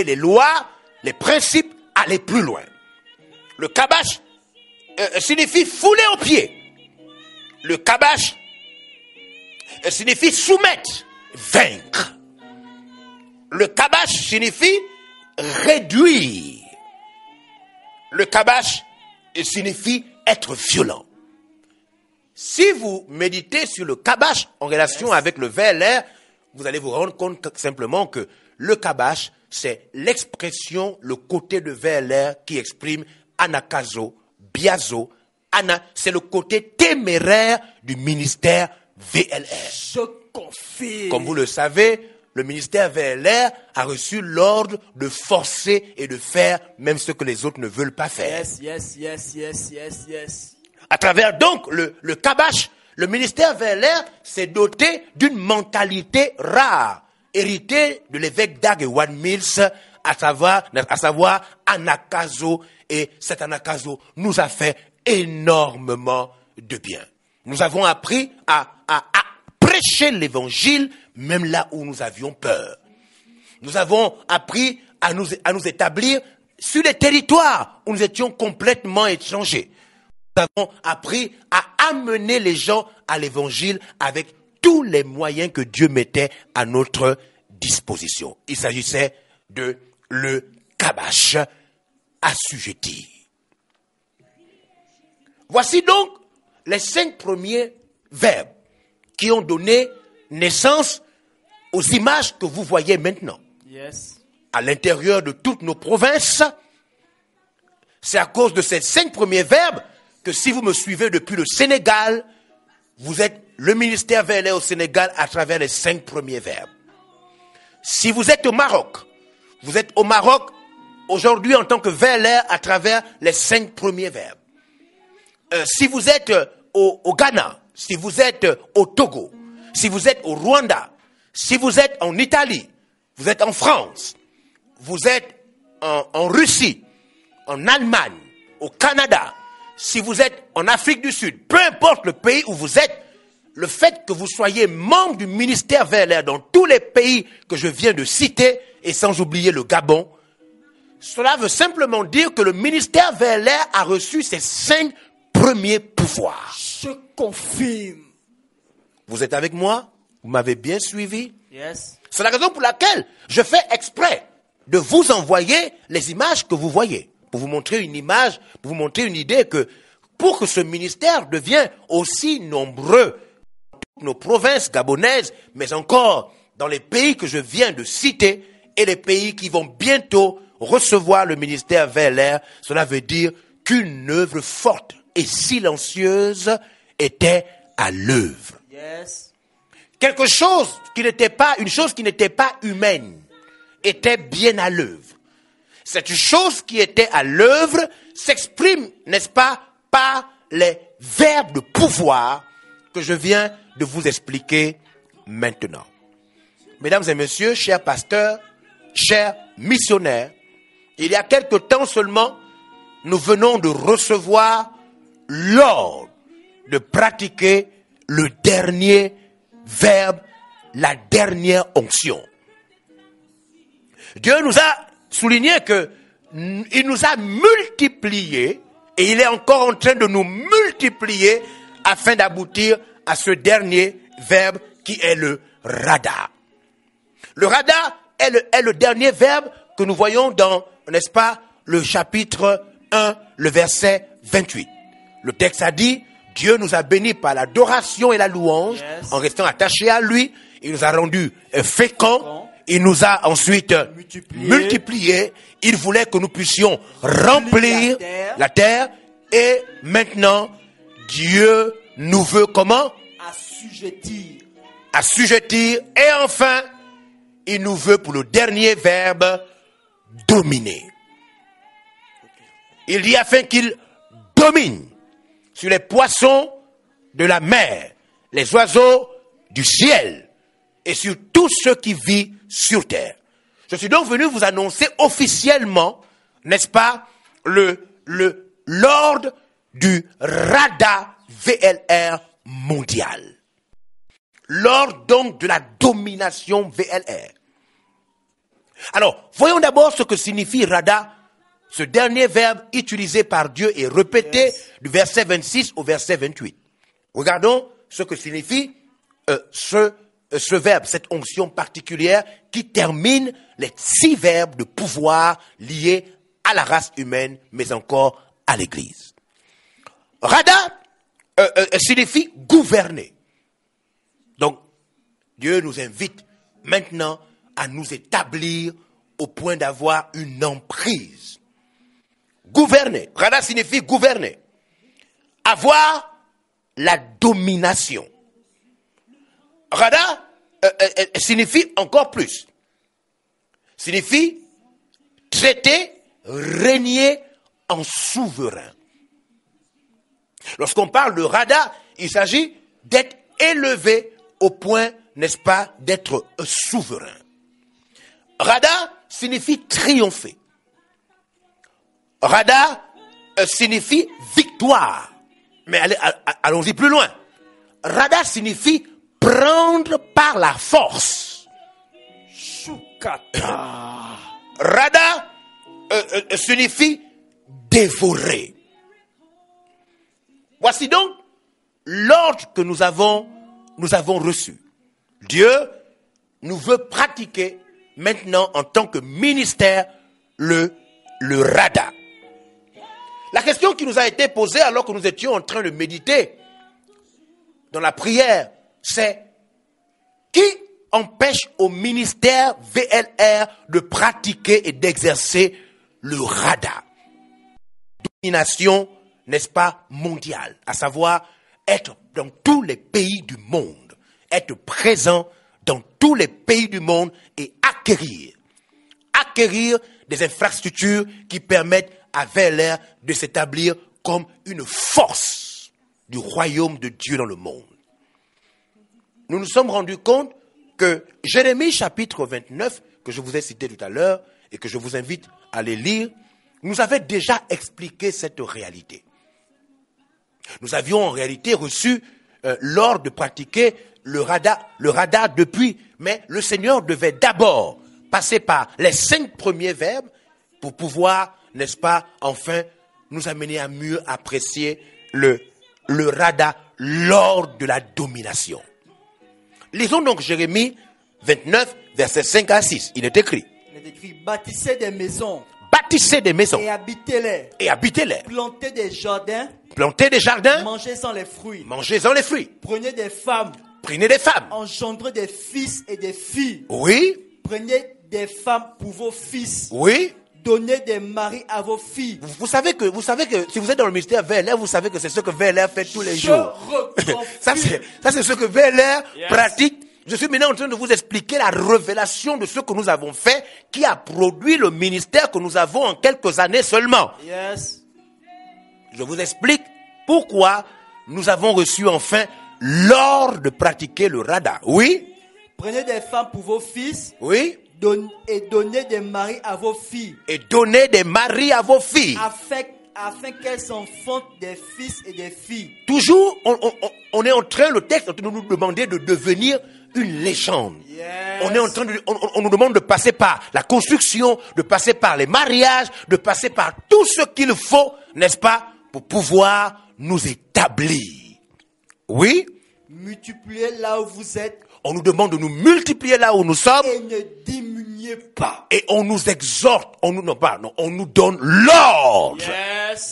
les lois, les principes, aller plus loin. Le kabash signifie fouler aux pieds. Le kabash signifie soumettre, vaincre. Le kabash signifie réduire. Le kabash signifie être violent. Si vous méditez sur le kabash en relation avec le VLR, vous allez vous rendre compte simplement que le kabash, c'est l'expression, le côté de VLR qui exprime anakazo, biazo, c'est le côté téméraire du ministère VLR. Je confirme. Comme vous le savez, le ministère VLR a reçu l'ordre de forcer et de faire même ce que les autres ne veulent pas faire. Yes. À travers donc le Kabash, le ministère vers l'air s'est doté d'une mentalité rare, héritée de l'évêque Dag Heward Mills, à savoir Anagkazo. Et cet Anagkazo nous a fait énormément de bien. Nous avons appris à prêcher l'évangile même là où nous avions peur. Nous avons appris à nous établir sur les territoires où nous étions complètement étrangers. Nous avons appris à amener les gens à l'évangile avec tous les moyens que Dieu mettait à notre disposition. Il s'agissait de le Kabash assujetti. Voici donc les 5 premiers verbes qui ont donné naissance aux images que vous voyez maintenant. Yes. À l'intérieur de toutes nos provinces, c'est à cause de ces 5 premiers verbes que si vous me suivez depuis le Sénégal, vous êtes le ministère vers l'air au Sénégal à travers les 5 premiers verbes. Si vous êtes au Maroc, vous êtes au Maroc aujourd'hui en tant que vers l'air à travers les 5 premiers verbes. Si vous êtes au Ghana, si vous êtes au Togo, si vous êtes au Rwanda, si vous êtes en Italie, vous êtes en France, vous êtes en Russie, en Allemagne, au Canada, si vous êtes en Afrique du Sud, peu importe le pays où vous êtes, le fait que vous soyez membre du ministère vers l'air dans tous les pays que je viens de citer, et sans oublier le Gabon, cela veut simplement dire que le ministère vers l'air a reçu ses 5 premiers pouvoirs. Je confirme. Vous êtes avec moi? Vous m'avez bien suivi? Yes. C'est la raison pour laquelle je fais exprès de vous envoyer les images que vous voyez. Pour vous montrer une image, pour vous montrer une idée que pour que ce ministère devienne aussi nombreux dans toutes nos provinces gabonaises, mais encore dans les pays que je viens de citer et les pays qui vont bientôt recevoir le ministère vers l'air, cela veut dire qu'une œuvre forte et silencieuse était à l'œuvre. Yes. Quelque chose qui n'était pas, une chose qui n'était pas humaine, était bien à l'œuvre. Cette chose qui était à l'œuvre s'exprime, n'est-ce pas, par les verbes de pouvoir que je viens de vous expliquer maintenant. Mesdames et messieurs, chers pasteurs, chers missionnaires, il y a quelque temps seulement, nous venons de recevoir l'ordre de pratiquer le dernier verbe, la dernière onction. Dieu nous a souligné que il nous a multipliés et il est encore en train de nous multiplier afin d'aboutir à ce dernier verbe qui est le rada. Le rada est le dernier verbe que nous voyons dans, n'est-ce pas, le chapitre 1, le verset 28. Le texte a dit, Dieu nous a bénis par l'adoration et la louange, yes, en restant attachés à lui. Il nous a rendus féconds. Il nous a ensuite multipliés. Il voulait que nous puissions remplir la terre. Et maintenant, Dieu nous veut comment? Assujettir. Et enfin, il nous veut pour le dernier verbe, dominer. Il dit afin qu'il domine sur les poissons de la mer, les oiseaux du ciel et sur tout ce qui vit sur terre. Je suis donc venu vous annoncer officiellement, n'est-ce pas, l'ordre du Rada VLR mondial. L'ordre donc de la domination VLR. Alors, voyons d'abord ce que signifie Rada, ce dernier verbe utilisé par Dieu et répété du verset 26 au verset 28. Regardons ce que signifie ce verbe, cette onction particulière qui termine les 6 verbes de pouvoir liés à la race humaine, mais encore à l'Église. Rada signifie gouverner. Donc, Dieu nous invite maintenant à nous établir au point d'avoir une emprise. Gouverner. Rada signifie gouverner. Avoir la domination. Rada signifie encore plus. Signifie traiter, régner en souverain. Lorsqu'on parle de radar, il s'agit d'être élevé au point, n'est-ce pas, d'être souverain. Radar signifie triompher. Radar signifie victoire. Mais allons-y plus loin. Radar signifie prendre par la force. Shukata. Radar signifie dévorer. Voici donc l'ordre que nous avons reçu. Dieu nous veut pratiquer maintenant en tant que ministère le radar. La question qui nous a été posée alors que nous étions en train de méditer dans la prière, c'est qui empêche au ministère VLR de pratiquer et d'exercer le radar? Domination, n'est-ce pas, mondiale, à savoir être dans tous les pays du monde, être présent dans tous les pays du monde et acquérir des infrastructures qui permettent à VLR de s'établir comme une force du royaume de Dieu dans le monde. Nous nous sommes rendus compte que Jérémie chapitre 29, que je vous ai cité tout à l'heure et que je vous invite à les lire, nous avait déjà expliqué cette réalité. Nous avions en réalité reçu l'ordre de pratiquer le radar depuis, mais le Seigneur devait d'abord passer par les 5 premiers verbes pour pouvoir, n'est-ce pas, enfin, nous amener à mieux apprécier le radar lors de la domination. Lisons donc Jérémie 29, versets 5 à 6. Il est écrit. Bâtissez des maisons. Bâtissez des maisons. Et habitez-les. Et habitez-les. Plantez des jardins. Plantez des jardins. Mangez-en les fruits. Mangez-en les fruits. Prenez des femmes. Prenez des femmes. Engendrez des fils et des filles. Oui. Prenez des femmes pour vos fils. Oui. Donnez des maris à vos filles. Vous savez que si vous êtes dans le ministère VLR, vous savez que c'est ce que VLR fait tous les jours. Ça c'est ce que VLR pratique. Je suis maintenant en train de vous expliquer la révélation de ce que nous avons fait, qui a produit le ministère que nous avons en quelques années seulement. Yes. Je vous explique pourquoi nous avons reçu enfin l'ordre de pratiquer le radar. Oui. Prenez des femmes pour vos fils. Oui. Et donnez des maris à vos filles. Et donnez des maris à vos filles. Afin qu'elles enfantent des fils et des filles. Toujours, on est en train, le texte, de nous demander de devenir une légende. Yes. On nous demande de passer par la construction, de passer par les mariages, de passer par tout ce qu'il faut, n'est-ce pas, pour pouvoir nous établir. Oui. Multipliez là où vous êtes. On nous demande de nous multiplier là où nous sommes. Et ne diminuez pas. Et on nous exhorte, on nous donne l'ordre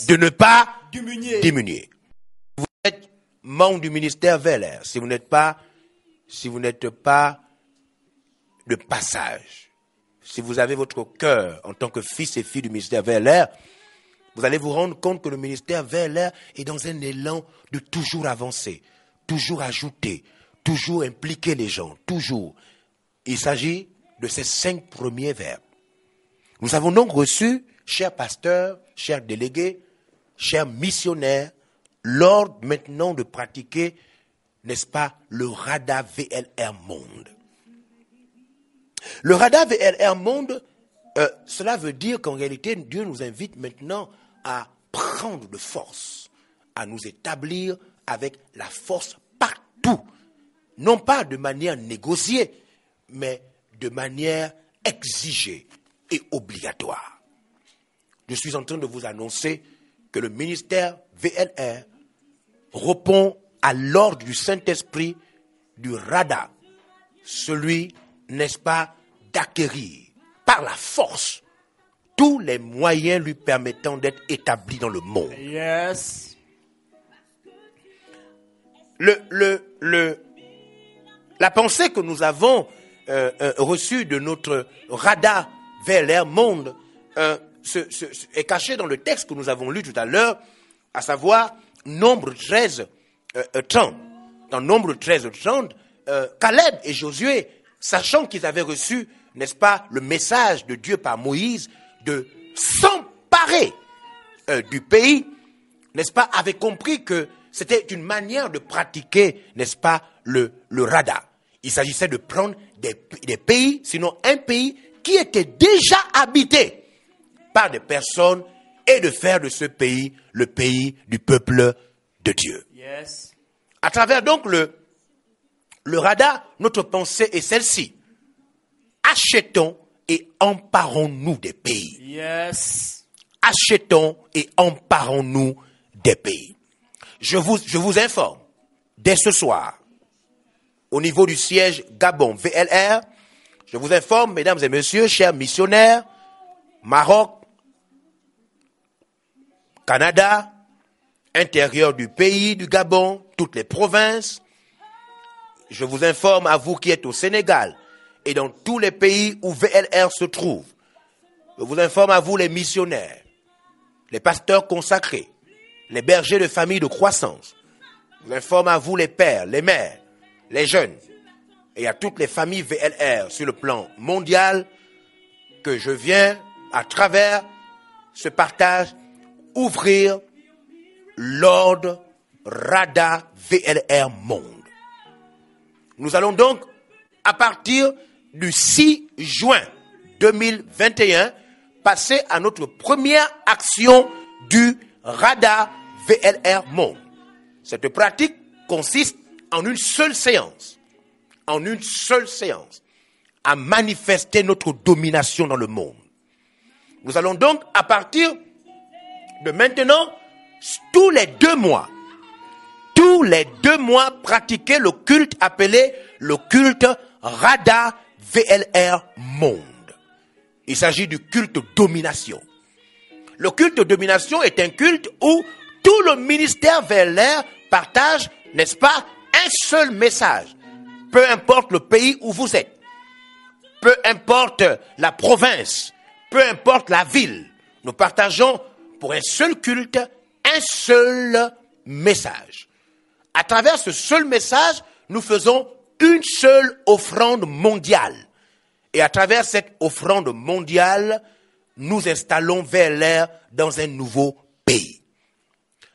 de ne pas diminuer. Vous êtes membre du ministère VLR. Si vous n'êtes pas de passage, si vous avez votre cœur en tant que fils et fille du ministère VLR, vous allez vous rendre compte que le ministère VLR est dans un élan de toujours avancer, toujours ajouter, toujours impliquer les gens, toujours. Il s'agit de ces 5 premiers verbes. Nous avons donc reçu, chers pasteurs, chers délégués, chers missionnaires, l'ordre maintenant de pratiquer, n'est-ce pas, le radar VLR Monde. Le radar VLR Monde, cela veut dire qu'en réalité, Dieu nous invite maintenant à prendre de force, à nous établir avec la force partout. Non pas de manière négociée, mais de manière exigée et obligatoire. Je suis en train de vous annoncer que le ministère VLR répond à l'ordre du Saint-Esprit du radar, celui, n'est-ce pas, d'acquérir par la force tous les moyens lui permettant d'être établi dans le monde. Yes. La pensée que nous avons reçue de notre radar VLR Monde est cachée dans le texte que nous avons lu tout à l'heure, à savoir Nombre 13, 30. Dans Nombre 13, 30, Caleb et Josué, sachant qu'ils avaient reçu, n'est-ce pas, le message de Dieu par Moïse de s'emparer du pays, n'est-ce pas, avait compris que c'était une manière de pratiquer, n'est-ce pas, le rada. Il s'agissait de prendre des pays, sinon un pays qui était déjà habité par des personnes et de faire de ce pays le pays du peuple de Dieu. Yes. À travers donc le rada, notre pensée est celle-ci. Achetons et emparons-nous des pays. Yes. Achetons et emparons-nous des pays. Je vous informe, dès ce soir, au niveau du siège Gabon VLR, je vous informe, mesdames et messieurs, chers missionnaires, Maroc, Canada, intérieur du pays du Gabon, toutes les provinces. Je vous informe à vous qui êtes au Sénégal et dans tous les pays où VLR se trouve. Je vous informe à vous les missionnaires, les pasteurs consacrés, les bergers de famille de croissance. Je vous informe à vous les pères, les mères, les jeunes et à toutes les familles VLR sur le plan mondial que je viens à travers ce partage ouvrir l'ordre Rada VLR Monde. Nous allons donc, à partir du 6 juin 2021, passer à notre première action du Rada VLR Monde. Cette pratique consiste en une seule séance, à manifester notre domination dans le monde. Nous allons donc, à partir de maintenant, tous les 2 mois, pratiquer le culte appelé le culte Rada VLR Monde. Il s'agit du culte domination. Le culte domination est un culte où tout le ministère VLR partage, n'est-ce pas, un seul message. Peu importe le pays où vous êtes, peu importe la province, peu importe la ville, nous partageons pour un seul culte, un seul message. À travers ce seul message, nous faisons une seule offrande mondiale. Et à travers cette offrande mondiale, nous installons VLR dans un nouveau pays.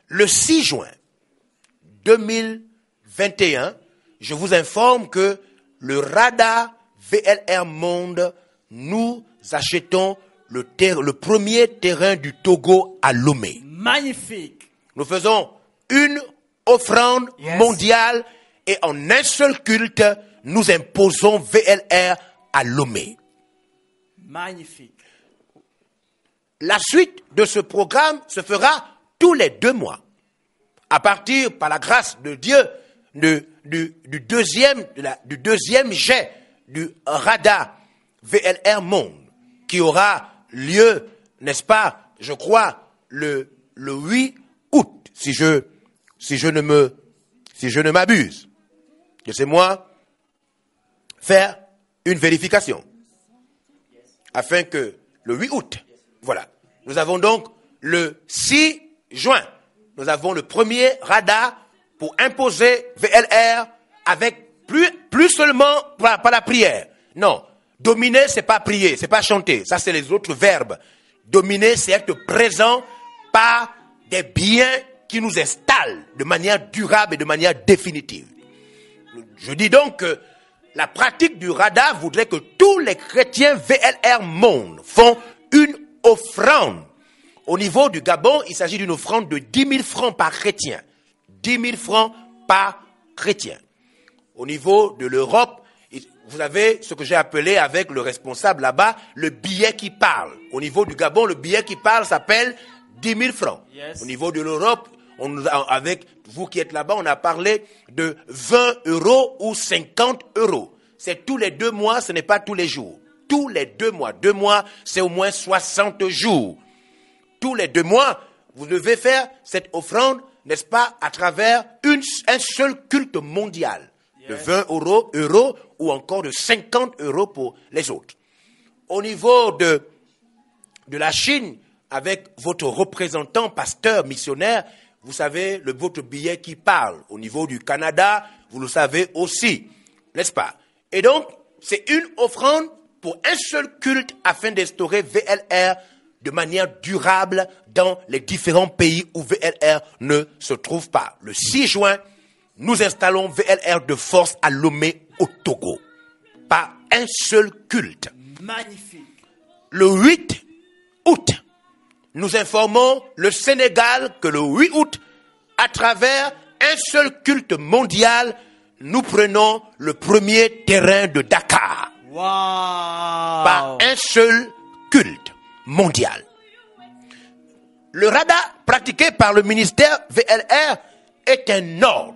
Le 6 juin 2021, je vous informe que le Rada VLR Monde, nous achetons le premier terrain du Togo à Lomé. Magnifique. Nous faisons une offrande mondiale et en un seul culte, nous imposons VLR à Lomé. Magnifique. La suite de ce programme se fera tous les 2 mois. À partir, par la grâce de Dieu, du deuxième jet du Rada VLR Monde, qui aura lieu, n'est-ce pas, je crois, le 8 août, si je ne m'abuse. Laissez-moi faire une vérification. Afin que le 8 août, voilà. Nous avons donc le 6 juin, nous avons le premier Rada pour imposer VLR avec plus seulement pas la prière. Non. Dominer, c'est pas prier, c'est pas chanter. Ça, c'est les autres verbes. Dominer, c'est être présent par des biens qui nous installent de manière durable et de manière définitive. Je dis donc que la pratique du Rada voudrait que tous les chrétiens VLR Monde font une offrande. Au niveau du Gabon, il s'agit d'une offrande de 10 000 francs par chrétien. 10 000 francs par chrétien. Au niveau de l'Europe, vous avez ce que j'ai appelé avec le responsable là-bas, le billet qui parle. Au niveau du Gabon, le billet qui parle s'appelle 10 000 francs. Yes. Au niveau de l'Europe, avec vous qui êtes là-bas, on a parlé de 20 € ou 50 €. C'est tous les 2 mois, ce n'est pas tous les jours. Tous les 2 mois. 2 mois, c'est au moins 60 jours. Tous les 2 mois, vous devez faire cette offrande, n'est-ce pas, à travers un seul culte mondial. De 20 euros ou encore de 50 € pour les autres. Au niveau de la Chine, avec votre représentant, pasteur, missionnaire, vous savez, votre billet qui parle. Au niveau du Canada, vous le savez aussi, n'est-ce pas? Et donc, c'est une offrande pour un seul culte afin d'instaurer VLR de manière durable dans les différents pays où VLR ne se trouve pas. Le 6 juin, nous installons VLR de force à Lomé au Togo. Pas un seul culte. Magnifique. Le 8 août, nous informons le Sénégal que le 8 août, à travers un seul culte mondial, nous prenons le premier terrain de Dakar. Wow. Par un seul culte mondial. Le rada pratiqué par le ministère VLR est un ordre.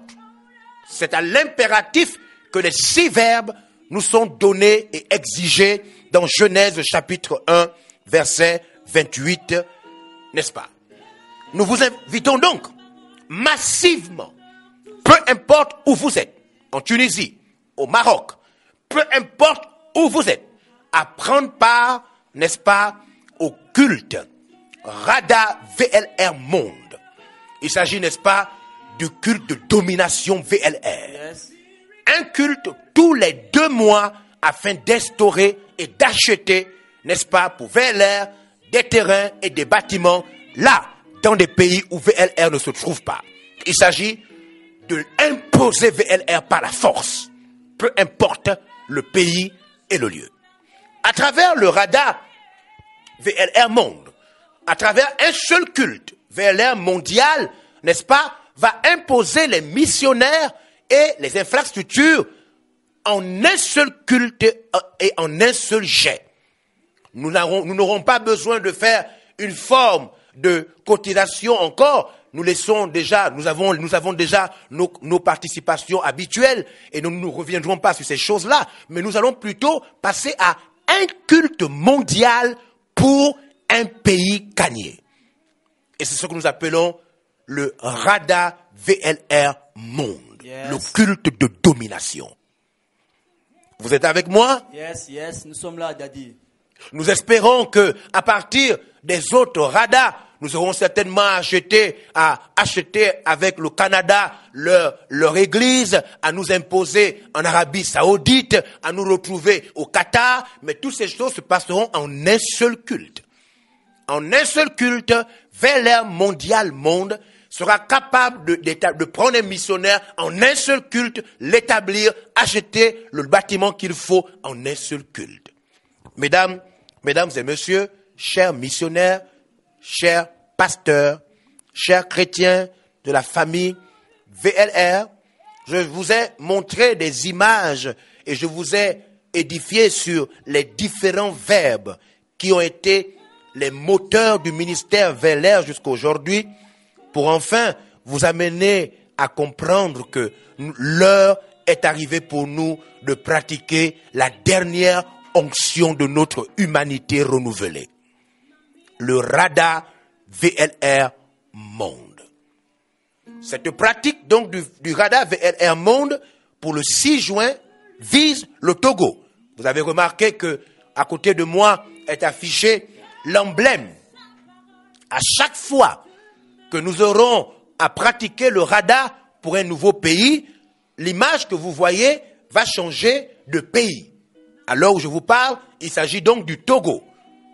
C'est à l'impératif que les 6 verbes nous sont donnés et exigés dans Genèse chapitre 1, verset 28, n'est-ce pas? Nous vous invitons donc massivement, peu importe où vous êtes, en Tunisie, au Maroc, peu importe où vous êtes, à prendre part, n'est-ce pas, au culte Rada VLR Monde. Il s'agit, n'est-ce pas, du culte de domination VLR. Yes. Un culte tous les 2 mois afin d'instaurer et d'acheter, n'est-ce pas, pour VLR, des terrains et des bâtiments là, dans des pays où VLR ne se trouve pas. Il s'agit de imposer VLR par la force, peu importe le pays et le lieu. À travers le radar VLR Monde, à travers un seul culte, VLR mondial, n'est-ce pas, va imposer les missionnaires et les infrastructures en un seul culte et en un seul jet. Nous n'aurons pas besoin de faire une forme de cotisation encore. Nous avons déjà nos participations habituelles et nous ne reviendrons pas sur ces choses-là, mais nous allons plutôt passer à un culte mondial pour un pays gagné. Et c'est ce que nous appelons le Rada VLR Monde, Yes. le culte de domination. Vous êtes avec moi? Yes, nous sommes là, Daddy. Nous espérons que à partir des autres radars, nous aurons certainement acheté avec le Canada leur église, à nous imposer en Arabie Saoudite, à nous retrouver au Qatar, mais toutes ces choses se passeront en un seul culte. En un seul culte, VLR mondial monde sera capable de prendre un missionnaire en un seul culte, l'établir, acheter le bâtiment qu'il faut en un seul culte. Mesdames et messieurs, chers missionnaires, chers pasteurs, chers chrétiens de la famille VLR, je vous ai montré des images et je vous ai édifié sur les différents verbes qui ont été les moteurs du ministère VLR jusqu'à aujourd'hui, pour enfin vous amener à comprendre que l'heure est arrivée pour nous de pratiquer la dernière onction de notre humanité renouvelée. Le Rada VLR Monde. Cette pratique donc du Rada VLR Monde pour le 6 juin vise le Togo. Vous avez remarqué que à côté de moi est affiché l'emblème. À chaque fois que nous aurons à pratiquer le Rada pour un nouveau pays, l'image que vous voyez va changer de pays. À l'heure où je vous parle, il s'agit donc du Togo.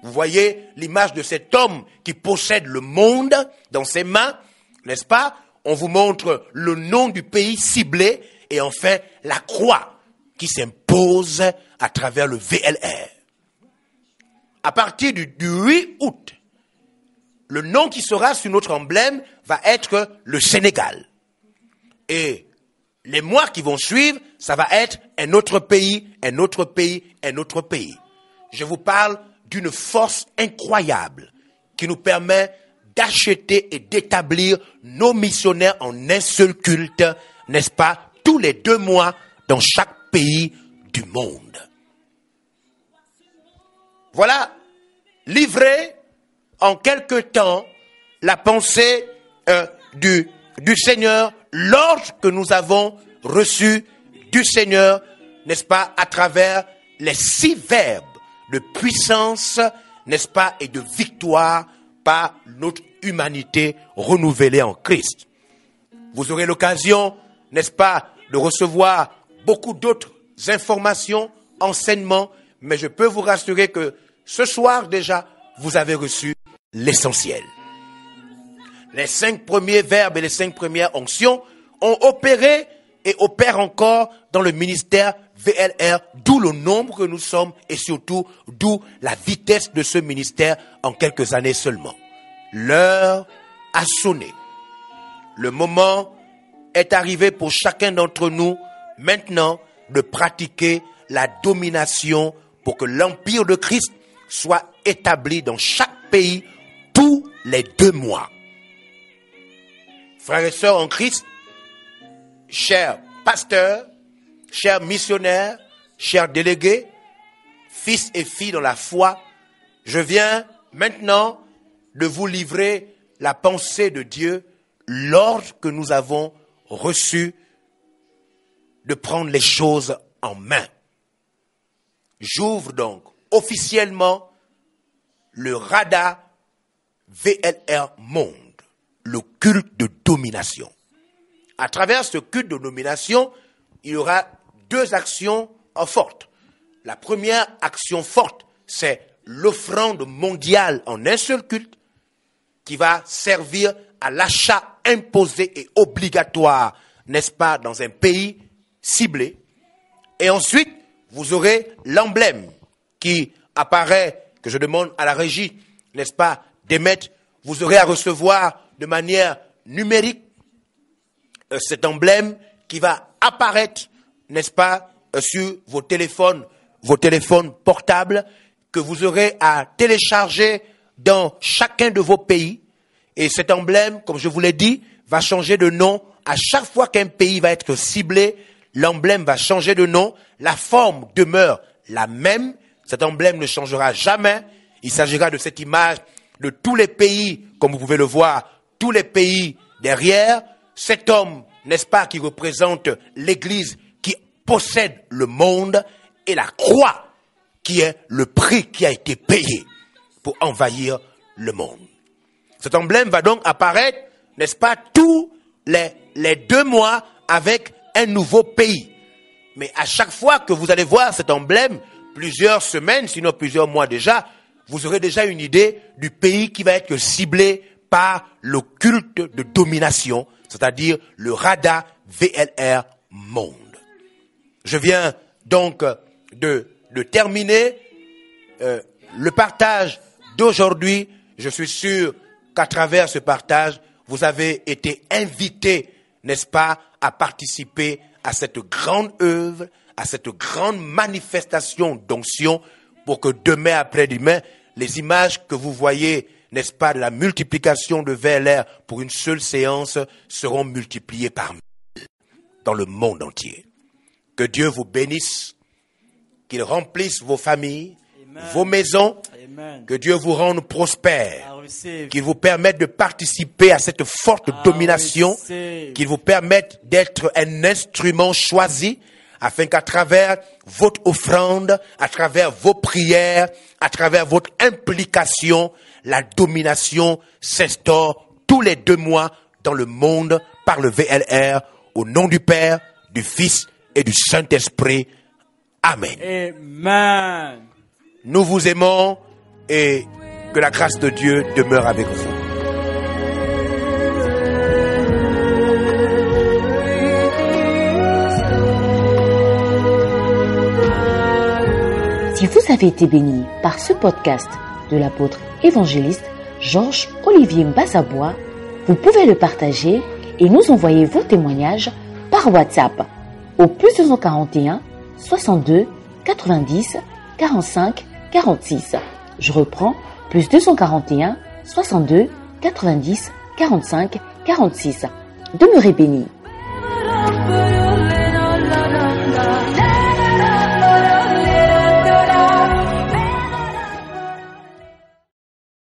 Vous voyez l'image de cet homme qui possède le monde dans ses mains, n'est-ce pas? On vous montre le nom du pays ciblé et enfin la croix qui s'impose à travers le VLR. À partir du 8 août, le nom qui sera sur notre emblème va être le Sénégal. Et les mois qui vont suivre, ça va être un autre pays, un autre pays, un autre pays. Je vous parle d'une force incroyable qui nous permet d'acheter et d'établir nos missionnaires en un seul culte, n'est-ce pas, tous les 2 mois dans chaque pays du monde. Voilà, livré en quelque temps la pensée du Seigneur, l'ordre que nous avons reçu du Seigneur, n'est-ce pas, à travers les 6 verbes de puissance, n'est-ce pas, et de victoire par notre humanité renouvelée en Christ. Vous aurez l'occasion, n'est-ce pas, de recevoir beaucoup d'autres informations, enseignements, mais je peux vous rassurer que ce soir déjà, vous avez reçu l'essentiel. Les 5 premiers verbes et les 5 premières onctions ont opéré et opèrent encore dans le ministère VLR, d'où le nombre que nous sommes et surtout d'où la vitesse de ce ministère en quelques années seulement. L'heure a sonné. Le moment est arrivé pour chacun d'entre nous maintenant de pratiquer la domination pour que l'empire de Christ soit établi dans chaque pays tous les 2 mois. Frères et sœurs en Christ, chers pasteurs, chers missionnaires, chers délégués, fils et filles dans la foi, je viens maintenant de vous livrer la pensée de Dieu, l'ordre que nous avons reçu de prendre les choses en main. J'ouvre donc officiellement le RADA VLR Monde, le culte de domination. À travers ce culte de domination, il y aura 2 actions fortes. La première action forte, c'est l'offrande mondiale en un seul culte qui va servir à l'achat imposé et obligatoire, n'est-ce pas, dans un pays ciblé. Et ensuite, vous aurez l'emblème qui apparaît, que je demande à la régie, n'est-ce pas, d'émettre. Vous aurez à recevoir de manière numérique cet emblème qui va apparaître, n'est-ce pas, sur vos téléphones portables, que vous aurez à télécharger dans chacun de vos pays. Et cet emblème, comme je vous l'ai dit, va changer de nom. À chaque fois qu'un pays va être ciblé, l'emblème va changer de nom. La forme demeure la même. Cet emblème ne changera jamais. Il s'agira de cette image de tous les pays, comme vous pouvez le voir, tous les pays derrière. Cet homme, n'est-ce pas, qui représente l'Église qui possède le monde, et la croix qui est le prix qui a été payé pour envahir le monde. Cet emblème va donc apparaître, n'est-ce pas, tous les 2 mois avec un nouveau pays. Mais à chaque fois que vous allez voir cet emblème, plusieurs semaines, sinon plusieurs mois déjà, vous aurez déjà une idée du pays qui va être ciblé par le culte de domination, c'est-à-dire le RADA VLR Monde. Je viens donc de terminer le partage d'aujourd'hui. Je suis sûr qu'à travers ce partage, vous avez été invités, n'est-ce pas, à participer à cette grande œuvre, à cette grande manifestation d'onction, pour que demain après-demain, les images que vous voyez, n'est-ce pas, de la multiplication de VLR pour une seule séance seront multipliées par 1000 dans le monde entier. Que Dieu vous bénisse, qu'il remplisse vos familles, Amen. Vos maisons, Amen. Que Dieu vous rende prospères, qu'il vous permette de participer à cette forte domination, qu'il vous permette d'être un instrument choisi, afin qu'à travers votre offrande, à travers vos prières, à travers votre implication, la domination s'instaure tous les 2 mois dans le monde par le VLR, au nom du Père, du Fils et du Saint-Esprit. Amen. Amen. Nous vous aimons et que la grâce de Dieu demeure avec vous. Si vous avez été béni par ce podcast de l'apôtre évangéliste Georges Olivier Mbazabois, vous pouvez le partager et nous envoyer vos témoignages par WhatsApp au +241 62 90 45 46. Je reprends, +241 62 90 45 46. Demeurez bénis.